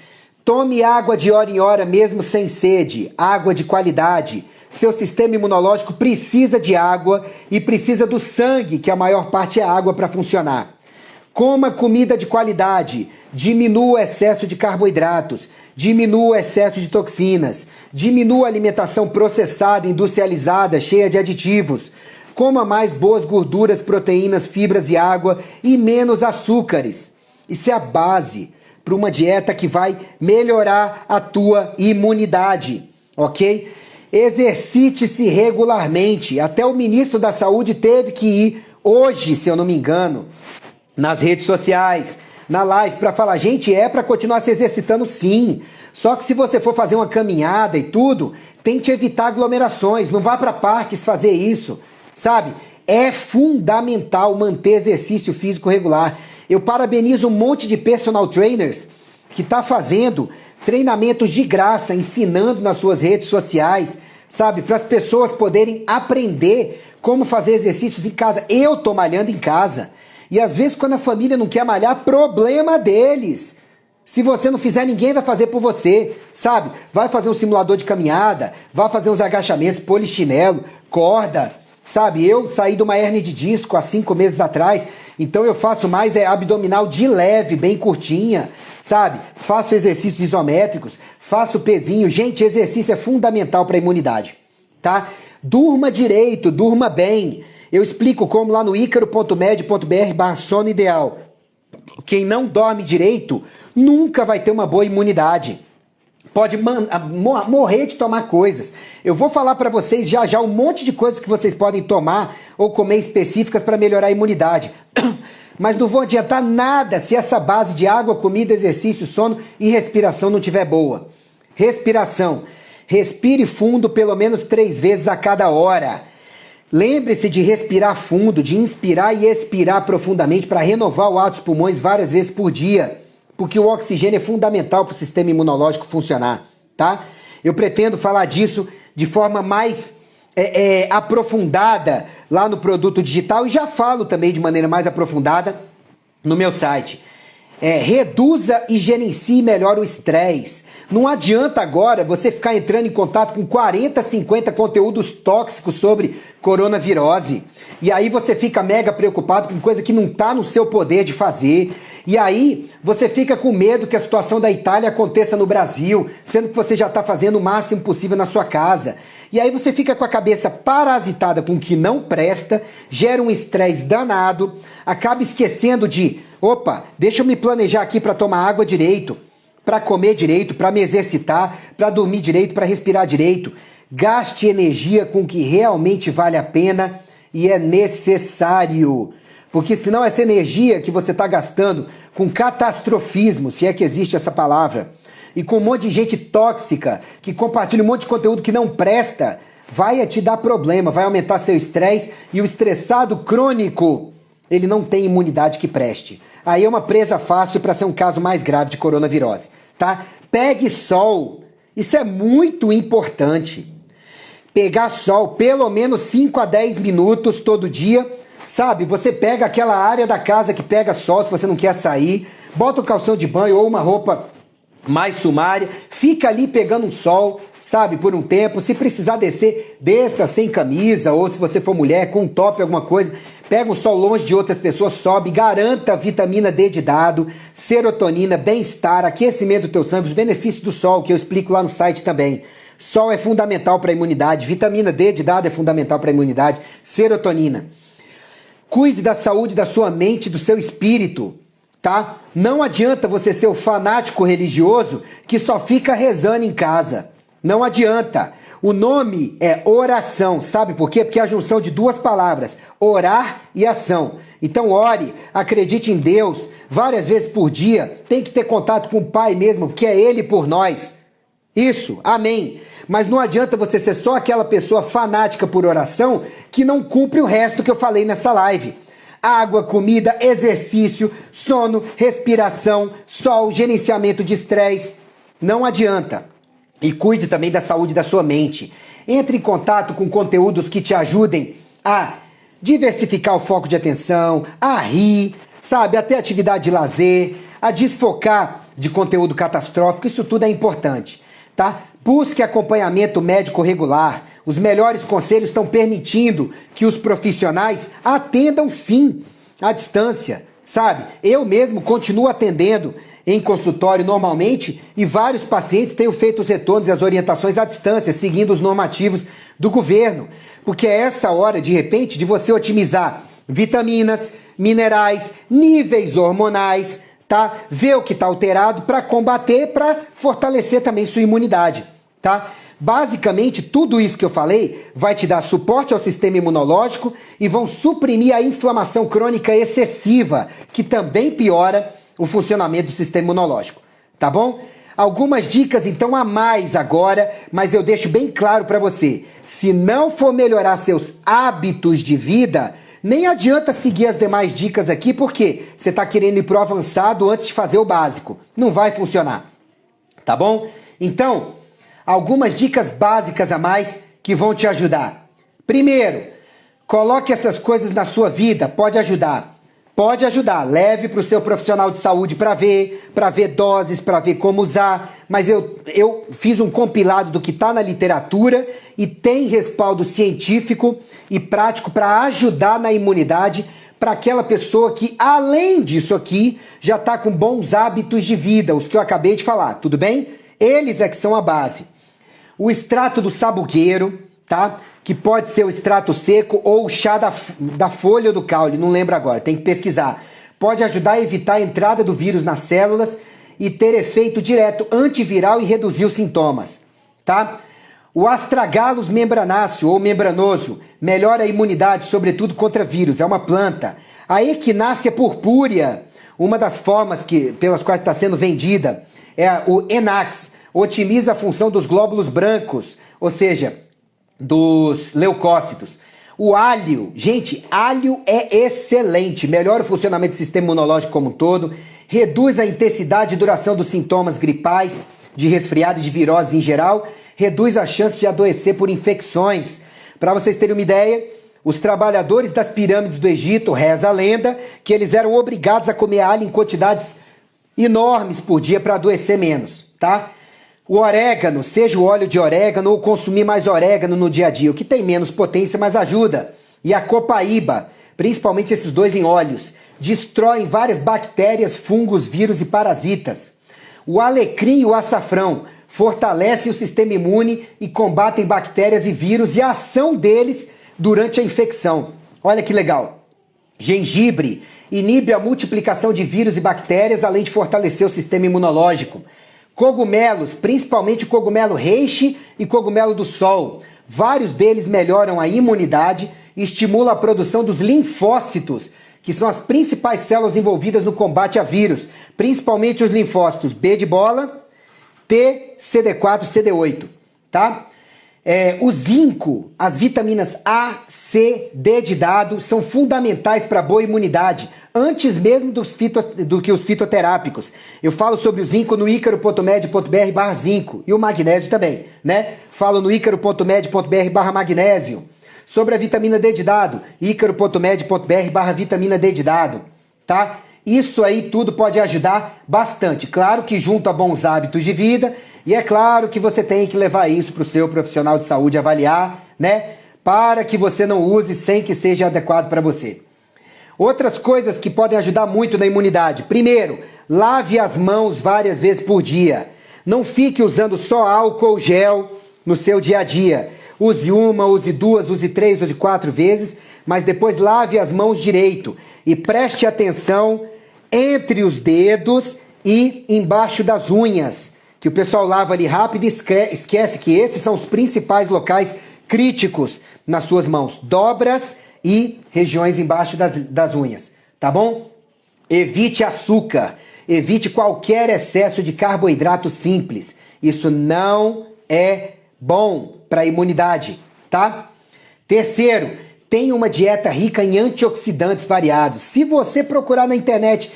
Tome água de hora em hora mesmo sem sede, água de qualidade. Seu sistema imunológico precisa de água e precisa do sangue, que a maior parte é água para funcionar. Coma comida de qualidade, diminua o excesso de carboidratos, diminua o excesso de toxinas, diminua a alimentação processada, industrializada, cheia de aditivos. Coma mais boas gorduras, proteínas, fibras e água e menos açúcares. Isso é a base para uma dieta que vai melhorar a tua imunidade, ok? Exercite-se regularmente. Até o ministro da Saúde teve que ir hoje, se eu não me engano, nas redes sociais, na live, para falar, gente, é para continuar se exercitando sim. Só que se você for fazer uma caminhada e tudo, tente evitar aglomerações, não vá para parques fazer isso, sabe? É fundamental manter exercício físico regular. Eu parabenizo um monte de personal trainers que está fazendo treinamentos de graça, ensinando nas suas redes sociais, sabe? Para as pessoas poderem aprender como fazer exercícios em casa. Eu tô malhando em casa. E às vezes quando a família não quer malhar, problema deles. Se você não fizer, ninguém vai fazer por você, sabe? Vai fazer um simulador de caminhada, vai fazer uns agachamentos, polichinelo, corda, sabe? Eu saí de uma hérnia de disco há 5 meses atrás, então eu faço mais abdominal de leve, bem curtinha, sabe? Faço exercícios isométricos, faço pezinho. Gente, exercício é fundamental para a imunidade, tá? Durma direito, durma bem. Eu explico como lá no icaro.med.br/sono ideal. Quem não dorme direito nunca vai ter uma boa imunidade. Pode morrer de tomar coisas. Eu vou falar para vocês já já um monte de coisas que vocês podem tomar ou comer específicas para melhorar a imunidade. Mas não vou adiantar nada se essa base de água, comida, exercício, sono e respiração não tiver boa. Respiração. Respire fundo pelo menos 3 vezes a cada hora. Lembre-se de respirar fundo, de inspirar e expirar profundamente para renovar o ar dos pulmões várias vezes por dia, porque o oxigênio é fundamental para o sistema imunológico funcionar, tá? Eu pretendo falar disso de forma mais aprofundada lá no produto digital e já falo também de maneira mais aprofundada no meu site. Reduza e gerencie melhor o estresse. Não adianta agora você ficar entrando em contato com 40, 50 conteúdos tóxicos sobre coronavirose. E aí você fica mega preocupado com coisa que não está no seu poder de fazer. E aí você fica com medo que a situação da Itália aconteça no Brasil, sendo que você já está fazendo o máximo possível na sua casa. E aí você fica com a cabeça parasitada com o que não presta, gera um estresse danado, acaba esquecendo de, opa, deixa eu me planejar aqui para tomar água direito, para comer direito, para me exercitar, para dormir direito, para respirar direito. Gaste energia com o que realmente vale a pena e é necessário. Porque senão essa energia que você está gastando com catastrofismo, se é que existe essa palavra, e com um monte de gente tóxica que compartilha um monte de conteúdo que não presta, vai te dar problema, vai aumentar seu estresse e o estressado crônico, ele não tem imunidade que preste. Aí é uma presa fácil para ser um caso mais grave de coronavirose, tá? Pegue sol, isso é muito importante. Pegar sol pelo menos 5 a 10 minutos todo dia, sabe? Você pega aquela área da casa que pega sol se você não quer sair, bota um calção de banho ou uma roupa mais sumária, fica ali pegando um sol, sabe, por um tempo. Se precisar descer, desça sem camisa, ou se você for mulher, com um top, alguma coisa, pega um sol longe de outras pessoas, sobe, garanta vitamina D de dado, serotonina, bem-estar, aquecimento do teu sangue, os benefícios do sol, que eu explico lá no site também. Sol é fundamental para a imunidade, vitamina D de dado é fundamental para a imunidade, serotonina. Cuide da saúde da sua mente e do seu espírito, tá? Não adianta você ser o fanático religioso que só fica rezando em casa. Não adianta. O nome é oração, sabe por quê? Porque é a junção de 2 palavras, orar e ação. Então ore, acredite em Deus, várias vezes por dia, tem que ter contato com o Pai mesmo, porque é Ele por nós. Isso, amém. Mas não adianta você ser só aquela pessoa fanática por oração que não cumpre o resto que eu falei nessa live. Água, comida, exercício, sono, respiração, sol, gerenciamento de estresse. Não adianta. E cuide também da saúde da sua mente. Entre em contato com conteúdos que te ajudem a diversificar o foco de atenção, a rir, sabe, até atividade de lazer, a desfocar de conteúdo catastrófico. Isso tudo é importante, tá? Busque acompanhamento médico regular. Os melhores conselhos estão permitindo que os profissionais atendam sim à distância, sabe? Eu mesmo continuo atendendo em consultório normalmente e vários pacientes têm feito os retornos e as orientações à distância, seguindo os normativos do governo. Porque é essa hora, de repente, de você otimizar vitaminas, minerais, níveis hormonais, tá? Ver o que está alterado para combater, para fortalecer também sua imunidade, tá? Basicamente, tudo isso que eu falei vai te dar suporte ao sistema imunológico e vão suprimir a inflamação crônica excessiva, que também piora o funcionamento do sistema imunológico, tá bom? Algumas dicas então a mais agora, mas eu deixo bem claro para você, se não for melhorar seus hábitos de vida, nem adianta seguir as demais dicas aqui, porque você está querendo ir pro avançado antes de fazer o básico. Não vai funcionar, tá bom? Então, algumas dicas básicas a mais que vão te ajudar. Primeiro, coloque essas coisas na sua vida, pode ajudar. pode ajudar. Leve para o seu profissional de saúde para ver doses, para ver como usar. Mas eu fiz um compilado do que está na literatura e tem respaldo científico e prático para ajudar na imunidade para aquela pessoa que, além disso aqui, já está com bons hábitos de vida, os que eu acabei de falar, tudo bem? Eles é que são a base. O extrato do sabugueiro, tá? Que pode ser o extrato seco ou o chá da folha ou do caule, não lembro agora, tem que pesquisar. Pode ajudar a evitar a entrada do vírus nas células e ter efeito direto antiviral e reduzir os sintomas, tá? O astragalus membranáceo ou membranoso melhora a imunidade, sobretudo contra vírus, é uma planta. A equinácea purpúrea, uma das formas pelas quais está sendo vendida, é o Enax, otimiza a função dos glóbulos brancos, ou seja, dos leucócitos. O alho, gente, alho é excelente, melhora o funcionamento do sistema imunológico como um todo, reduz a intensidade e duração dos sintomas gripais, de resfriado e de viroses em geral, reduz a chance de adoecer por infecções. Para vocês terem uma ideia, os trabalhadores das pirâmides do Egito, reza a lenda, que eles eram obrigados a comer alho em quantidades enormes por dia para adoecer menos, tá? O orégano, seja o óleo de orégano ou consumir mais orégano no dia a dia, o que tem menos potência, mas ajuda. E a copaíba, principalmente esses dois em óleos, destroem várias bactérias, fungos, vírus e parasitas. O alecrim e o açafrão fortalecem o sistema imune e combatem bactérias e vírus e a ação deles durante a infecção. Olha que legal. Gengibre inibe a multiplicação de vírus e bactérias, além de fortalecer o sistema imunológico. Cogumelos, principalmente o cogumelo reishi e cogumelo do sol. Vários deles melhoram a imunidade e estimulam a produção dos linfócitos, que são as principais células envolvidas no combate a vírus, principalmente os linfócitos B de bola, T, CD4, CD8, tá? O zinco, as vitaminas A, C, D de dado são fundamentais para boa imunidade, antes mesmo do que os fitoterápicos. Eu falo sobre o zinco no icaro.med.br/zinco e o magnésio também, né? Falo no icaro.med.br/magnésio. Sobre a vitamina D de dado, icaro.med.br/vitamina D de dado, tá? Isso aí tudo pode ajudar bastante. Claro que junto a bons hábitos de vida, e é claro que você tem que levar isso para o seu profissional de saúde avaliar, né? Para que você não use sem que seja adequado para você. Outras coisas que podem ajudar muito na imunidade. Primeiro, lave as mãos várias vezes por dia. Não fique usando só álcool gel no seu dia a dia. Use uma, use duas, use três, use 4 vezes, mas depois lave as mãos direito e preste atenção entre os dedos e embaixo das unhas, que o pessoal lava ali rápido e esquece que esses são os principais locais críticos nas suas mãos, dobras e regiões embaixo das unhas, tá bom? Evite açúcar, evite qualquer excesso de carboidrato simples, isso não é bom para a imunidade, tá? Terceiro, tenha uma dieta rica em antioxidantes variados. Se você procurar na internet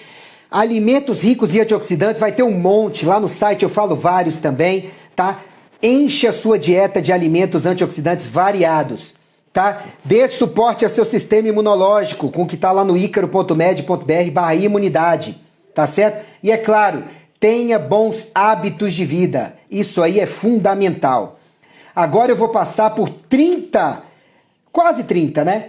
alimentos ricos em antioxidantes, vai ter um monte. Lá no site eu falo vários também, tá? Enche a sua dieta de alimentos antioxidantes variados, tá? Dê suporte ao seu sistema imunológico com o que está lá no icaro.med.br/imunidade, tá certo? E é claro, tenha bons hábitos de vida. Isso aí é fundamental. Agora eu vou passar por quase 30, né?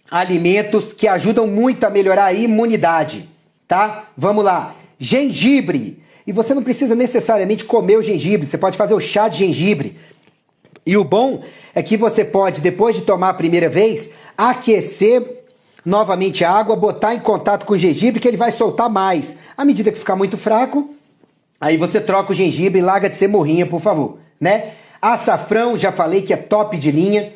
Alimentos que ajudam muito a melhorar a imunidade, tá? Vamos lá. Gengibre. E você não precisa necessariamente comer o gengibre, você pode fazer o chá de gengibre. E o bom é que você pode, depois de tomar a primeira vez, aquecer novamente a água, botar em contato com o gengibre, que ele vai soltar mais. À medida que ficar muito fraco, aí você troca o gengibre e larga de ser morrinha, por favor, né? Açafrão, já falei que é top de linha.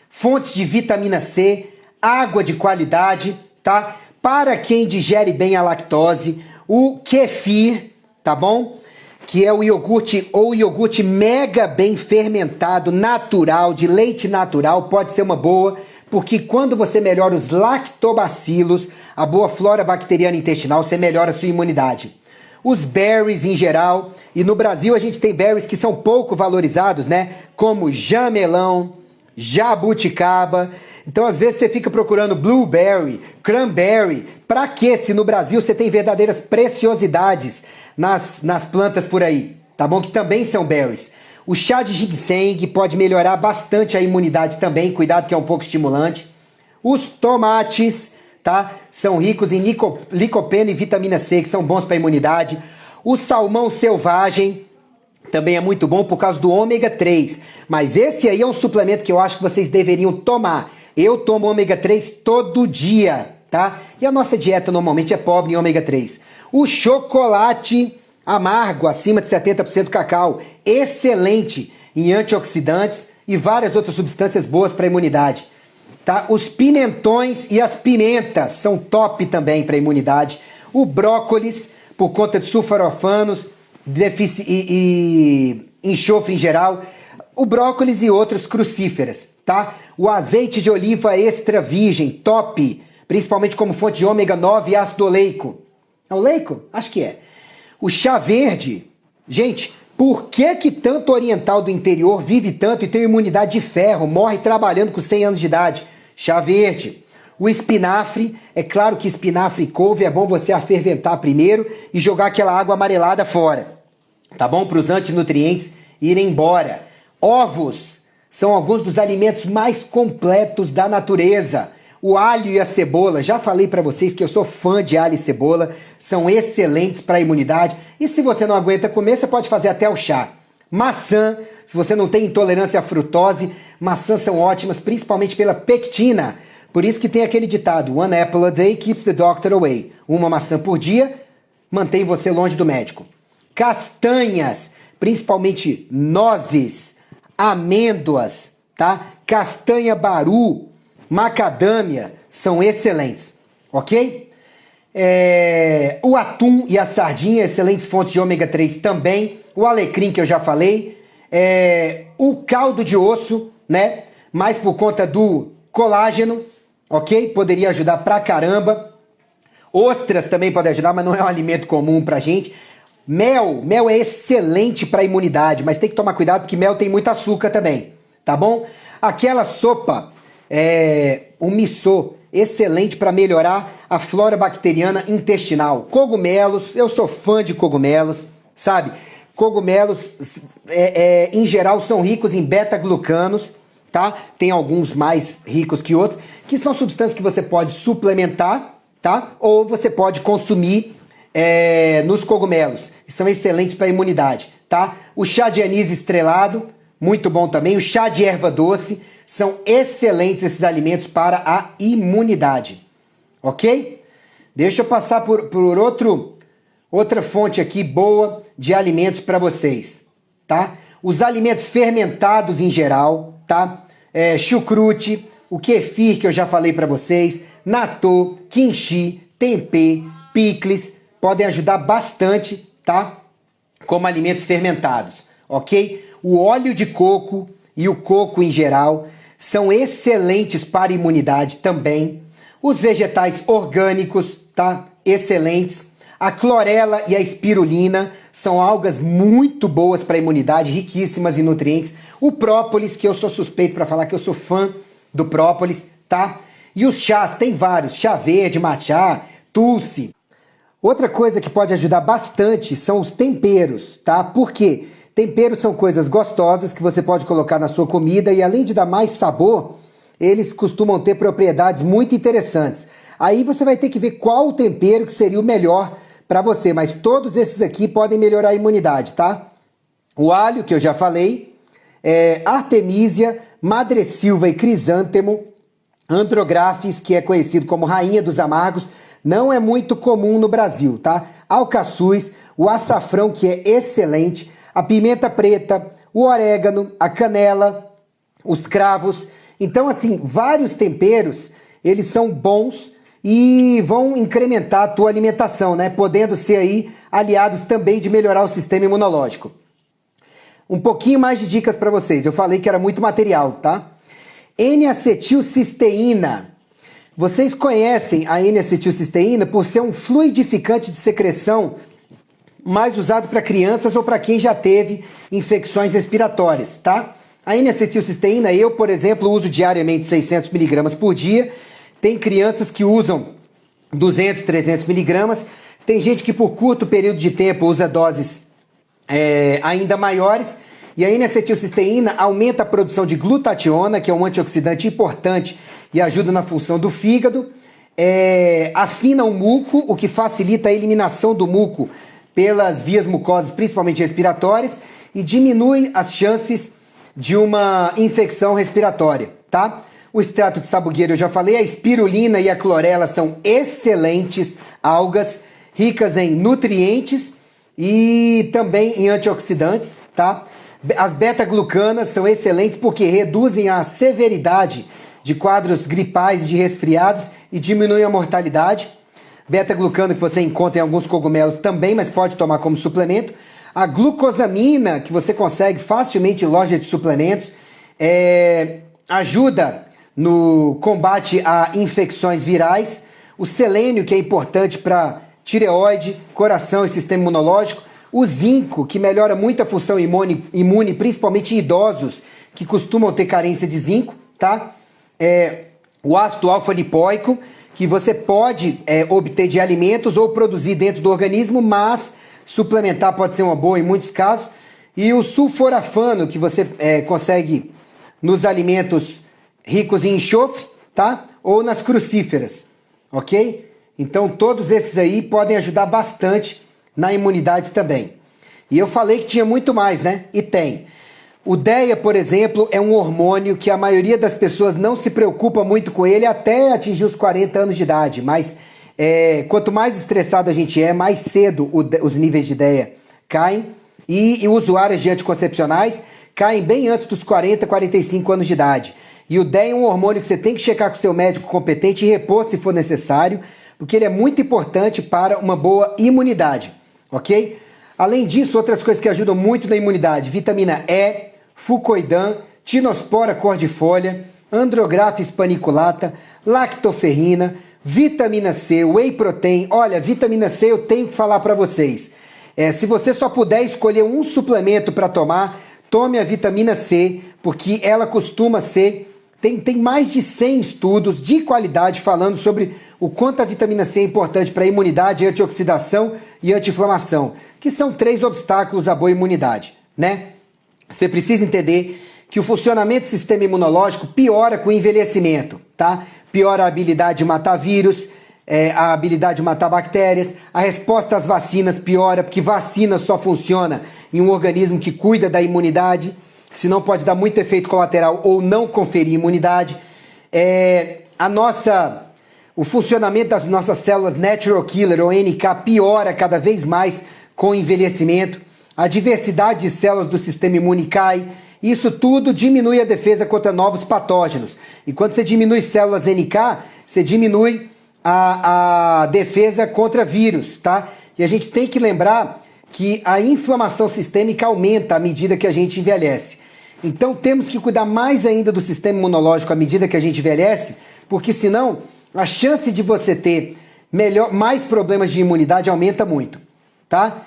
Fontes de vitamina C, água de qualidade, tá? Para quem digere bem a lactose, o kefir, tá bom? Que é o iogurte ou iogurte mega bem fermentado, natural, de leite natural, pode ser uma boa, porque quando você melhora os lactobacilos, a boa flora bacteriana intestinal, você melhora a sua imunidade. Os berries em geral, e no Brasil a gente tem berries que são pouco valorizados, né? Como jamelão, jabuticaba, Então, às vezes, você fica procurando blueberry, cranberry. Pra quê? Se no Brasil você tem verdadeiras preciosidades nas plantas por aí, tá bom? Que também são berries. O chá de ginseng pode melhorar bastante a imunidade também, cuidado que é um pouco estimulante. Os tomates, tá? São ricos em licopeno e vitamina C, que são bons para a imunidade. O salmão selvagem também é muito bom por causa do ômega 3. Mas esse aí é um suplemento que eu acho que vocês deveriam tomar. Eu tomo ômega 3 todo dia, tá? E a nossa dieta normalmente é pobre em ômega 3. O chocolate amargo, acima de 70% cacau, excelente em antioxidantes e várias outras substâncias boas para a imunidade. Tá? Os pimentões e as pimentas são top também para a imunidade. O brócolis, por conta de sulforafanos e enxofre em geral. O brócolis e outros crucíferas. Tá? O azeite de oliva extra virgem, top, principalmente como fonte de ômega 9 e ácido oleico. É oleico? Acho que é. O chá verde, gente, por que tanto oriental do interior vive tanto e tem imunidade de ferro, morre trabalhando com 100 anos de idade? Chá verde. O espinafre, é claro que espinafre e couve é bom você aferventar primeiro e jogar aquela água amarelada fora. Tá bom? Para os antinutrientes irem embora. Ovos são alguns dos alimentos mais completos da natureza. O alho e a cebola, já falei para vocês que eu sou fã de alho e cebola, são excelentes para a imunidade. E se você não aguenta comer, você pode fazer até o chá. Maçã, se você não tem intolerância à frutose, maçãs são ótimas, principalmente pela pectina. Por isso que tem aquele ditado, one apple a day keeps the doctor away. Uma maçã por dia mantém você longe do médico. Castanhas, principalmente nozes, amêndoas, tá? Castanha baru, macadâmia, são excelentes, ok? O atum e a sardinha, excelentes fontes de ômega 3 também. O alecrim, que eu já falei. O caldo de osso, né? Mais por conta do colágeno, ok? Poderia ajudar pra caramba. Ostras também pode ajudar, mas não é um alimento comum pra gente. Mel é excelente para a imunidade, mas tem que tomar cuidado porque mel tem muito açúcar também, tá bom? Aquela sopa, o miso, excelente para melhorar a flora bacteriana intestinal. Cogumelos, eu sou fã de cogumelos, sabe? Cogumelos, em geral, são ricos em beta-glucanos, tá? Tem alguns mais ricos que outros, que são substâncias que você pode suplementar, tá? Ou você pode consumir nos cogumelos. São excelentes para a imunidade, tá? O chá de anis estrelado, muito bom também. O chá de erva doce, são excelentes esses alimentos para a imunidade, ok? Deixa eu passar por outra fonte aqui boa de alimentos para vocês, tá? Os alimentos fermentados em geral, tá? Chucrute, o kefir que eu já falei para vocês, natô, kimchi, tempê, picles, podem ajudar bastante, tá? Como alimentos fermentados, ok? O óleo de coco e o coco em geral são excelentes para a imunidade também. Os vegetais orgânicos, tá? Excelentes. A clorela e a espirulina são algas muito boas para a imunidade, riquíssimas em nutrientes. O própolis, que eu sou suspeito para falar que eu sou fã do própolis, tá? E os chás, tem vários, chá verde, matcha, tulsi. Outra coisa que pode ajudar bastante são os temperos, tá? Por quê? Temperos são coisas gostosas que você pode colocar na sua comida e além de dar mais sabor, eles costumam ter propriedades muito interessantes. Aí você vai ter que ver qual o tempero que seria o melhor para você, mas todos esses aqui podem melhorar a imunidade, tá? O alho, que eu já falei, artemisia, madressilva e crisântemo, andrographis, que é conhecido como rainha dos amargos, não é muito comum no Brasil, tá? Alcaçuz, o açafrão, que é excelente, a pimenta preta, o orégano, a canela, os cravos. Então, assim, vários temperos, eles são bons e vão incrementar a tua alimentação, né? Podendo ser aí aliados também de melhorar o sistema imunológico. Um pouquinho mais de dicas para vocês. Eu falei que era muito material, tá? N-acetilcisteína. Vocês conhecem a N-acetilcisteína por ser um fluidificante de secreção mais usado para crianças ou para quem já teve infecções respiratórias, tá? A N-acetilcisteína, eu, por exemplo, uso diariamente 600 miligramas por dia. Tem crianças que usam 200, 300 miligramas. Tem gente que por curto período de tempo usa doses ainda maiores. E a N-acetilcisteína aumenta a produção de glutationa, que é um antioxidante importante e ajuda na função do fígado. Afina o muco, o que facilita a eliminação do muco pelas vias mucosas, principalmente respiratórias, e diminui as chances de uma infecção respiratória, tá? O extrato de sabugueiro eu já falei, a espirulina e a clorela são excelentes algas, ricas em nutrientes e também em antioxidantes, tá? As beta-glucanas são excelentes porque reduzem a severidade de quadros gripais e de resfriados e diminuem a mortalidade. Beta-glucana que você encontra em alguns cogumelos também, mas pode tomar como suplemento. A glucosamina, que você consegue facilmente em lojas de suplementos, ajuda no combate a infecções virais. O selênio, que é importante para tireoide, coração e sistema imunológico. O zinco, que melhora muito a função imune, principalmente em idosos que costumam ter carência de zinco, tá? O ácido alfa-lipóico, que você pode obter de alimentos ou produzir dentro do organismo, mas suplementar pode ser uma boa em muitos casos. E o sulforafano, que você consegue nos alimentos ricos em enxofre, tá? Ou nas crucíferas, ok? Então todos esses aí podem ajudar bastante na imunidade também. E eu falei que tinha muito mais, né? E tem. O DEA, por exemplo, é um hormônio que a maioria das pessoas não se preocupa muito com ele até atingir os 40 anos de idade. Mas quanto mais estressado a gente mais cedo os níveis de DEA caem. E usuários de anticoncepcionais caem bem antes dos 40, 45 anos de idade. E o DEA é um hormônio que você tem que checar com o seu médico competente e repor se for necessário, porque ele é muito importante para uma boa imunidade, ok? Além disso, outras coisas que ajudam muito na imunidade: vitamina E, fucoidan, tinospora cordifolha, andrographis paniculata, lactoferrina, vitamina C, whey protein. Olha, vitamina C eu tenho que falar para vocês. Se você só puder escolher um suplemento para tomar, tome a vitamina C, porque ela costuma ser... Tem mais de 100 estudos de qualidade falando sobre o quanto a vitamina C é importante para a imunidade, antioxidação e anti-inflamação, que são 3 obstáculos à boa imunidade, né? Você precisa entender que o funcionamento do sistema imunológico piora com o envelhecimento, tá? Piora a habilidade de matar vírus, a habilidade de matar bactérias, a resposta às vacinas piora, porque vacina só funciona em um organismo que cuida da imunidade, senão pode dar muito efeito colateral ou não conferir imunidade. O funcionamento das nossas células Natural Killer, ou NK, piora cada vez mais com o envelhecimento. A diversidade de células do sistema imune cai. Isso tudo diminui a defesa contra novos patógenos. E quando você diminui células NK, você diminui a defesa contra vírus, tá? E a gente tem que lembrar que a inflamação sistêmica aumenta à medida que a gente envelhece. Então temos que cuidar mais ainda do sistema imunológico à medida que a gente envelhece, porque senão a chance de você ter mais problemas de imunidade aumenta muito, tá?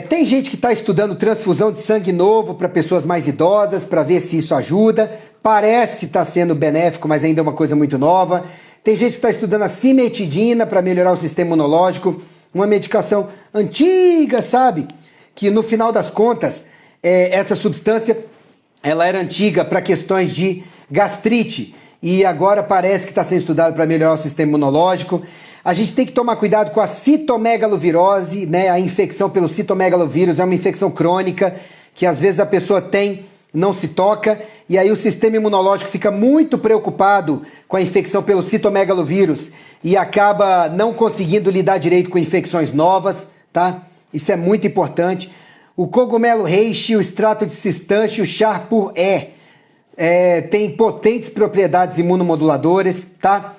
Tem gente que está estudando transfusão de sangue novo para pessoas mais idosas, para ver se isso ajuda. Parece estar sendo benéfico, mas ainda é uma coisa muito nova. Tem gente que está estudando a cimetidina para melhorar o sistema imunológico, uma medicação antiga, sabe? Que no final das contas, essa substância, ela era antiga para questões de gastrite e agora parece que está sendo estudado para melhorar o sistema imunológico. A gente tem que tomar cuidado com a citomegalovirose, né? A infecção pelo citomegalovírus é uma infecção crônica que às vezes a pessoa tem, não se toca, e aí o sistema imunológico fica muito preocupado com a infecção pelo citomegalovírus e acaba não conseguindo lidar direito com infecções novas, tá? Isso é muito importante. O cogumelo reishi, o extrato de cistanche, o charpur-E, tem potentes propriedades imunomoduladoras, tá?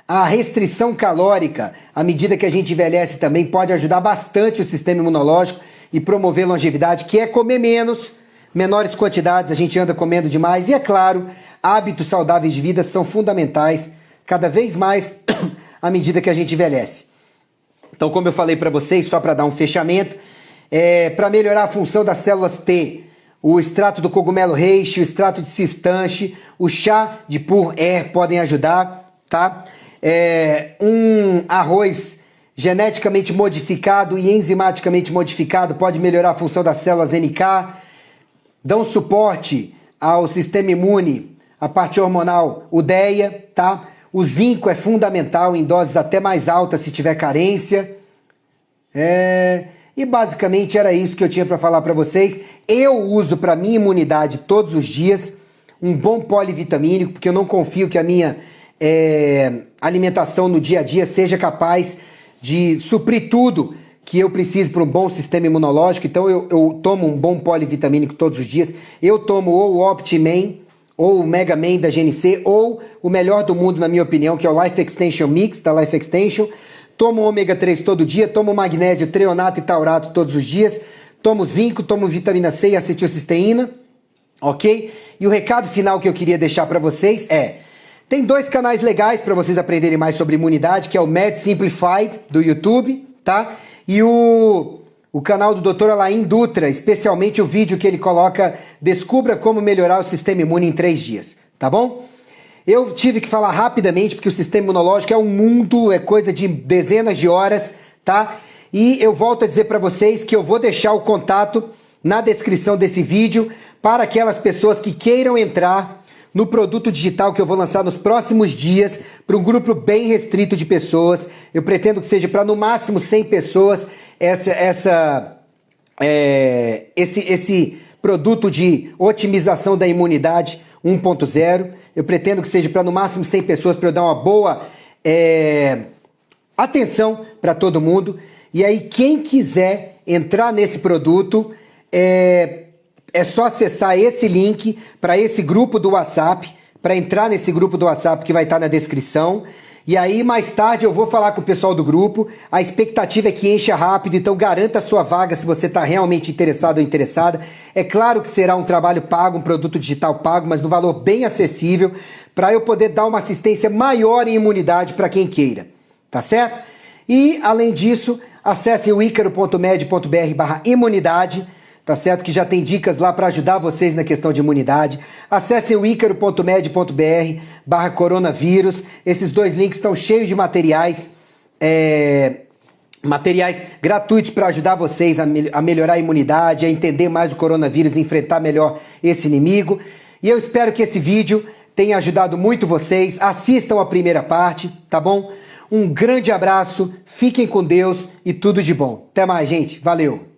A restrição calórica, à medida que a gente envelhece também, pode ajudar bastante o sistema imunológico e promover longevidade, que é comer menos, menores quantidades, a gente anda comendo demais. E é claro, hábitos saudáveis de vida são fundamentais, cada vez mais, à medida que a gente envelhece. Então, como eu falei para vocês, só para dar um fechamento, para melhorar a função das células T, o extrato do cogumelo reishi, o extrato de cistanche, o chá de pur podem ajudar, tá? Um arroz geneticamente modificado e enzimaticamente modificado pode melhorar a função das células NK, dão suporte ao sistema imune, a parte hormonal, o DEA, tá? O zinco é fundamental em doses até mais altas se tiver carência. E basicamente era isso que eu tinha para falar para vocês. Eu uso para minha imunidade todos os dias um bom polivitamínico, porque eu não confio que a minha alimentação no dia a dia seja capaz de suprir tudo que eu preciso para um bom sistema imunológico. Então eu tomo um bom polivitamínico todos os dias. Eu tomo ou o Optiman, ou o Mega Man da GNC, ou o melhor do mundo, na minha opinião, que é o Life Extension Mix da Life Extension. Tomo ômega 3 todo dia, tomo magnésio, treonato e taurato todos os dias, tomo zinco, tomo vitamina C e acetilcisteína, ok? E o recado final que eu queria deixar para vocês tem 2 canais legais para vocês aprenderem mais sobre imunidade, que é o Med Simplified do YouTube, tá? E o canal do Dr. Alain Dutra, especialmente o vídeo que ele coloca, Descubra como melhorar o sistema imune em 3 dias, tá bom? Eu tive que falar rapidamente, porque o sistema imunológico é um mundo, é coisa de dezenas de horas, tá? E eu volto a dizer para vocês que eu vou deixar o contato na descrição desse vídeo para aquelas pessoas que queiram entrar no produto digital que eu vou lançar nos próximos dias para um grupo bem restrito de pessoas. Eu pretendo que seja para no máximo 100 pessoas esse produto de otimização da imunidade 1.0. Eu pretendo que seja para no máximo 100 pessoas, para eu dar uma boa atenção para todo mundo. E aí quem quiser entrar nesse produto, é só acessar esse link para esse grupo do WhatsApp, para entrar nesse grupo do WhatsApp que vai estar na descrição. E aí mais tarde eu vou falar com o pessoal do grupo. A expectativa é que encha rápido, então garanta a sua vaga se você está realmente interessado ou interessada. É claro que será um trabalho pago, um produto digital pago, mas no valor bem acessível, para eu poder dar uma assistência maior em imunidade para quem queira, tá certo? E além disso, acesse o icaro.med.br/imunidade, tá certo? Que já tem dicas lá para ajudar vocês na questão de imunidade. Acessem o icaro.med.br/coronavírus. Esses 2 links estão cheios de materiais gratuitos para ajudar vocês a melhorar a imunidade, a entender mais o coronavírus, enfrentar melhor esse inimigo. E eu espero que esse vídeo tenha ajudado muito vocês. Assistam a primeira parte, tá bom? Um grande abraço, fiquem com Deus e tudo de bom. Até mais, gente. Valeu!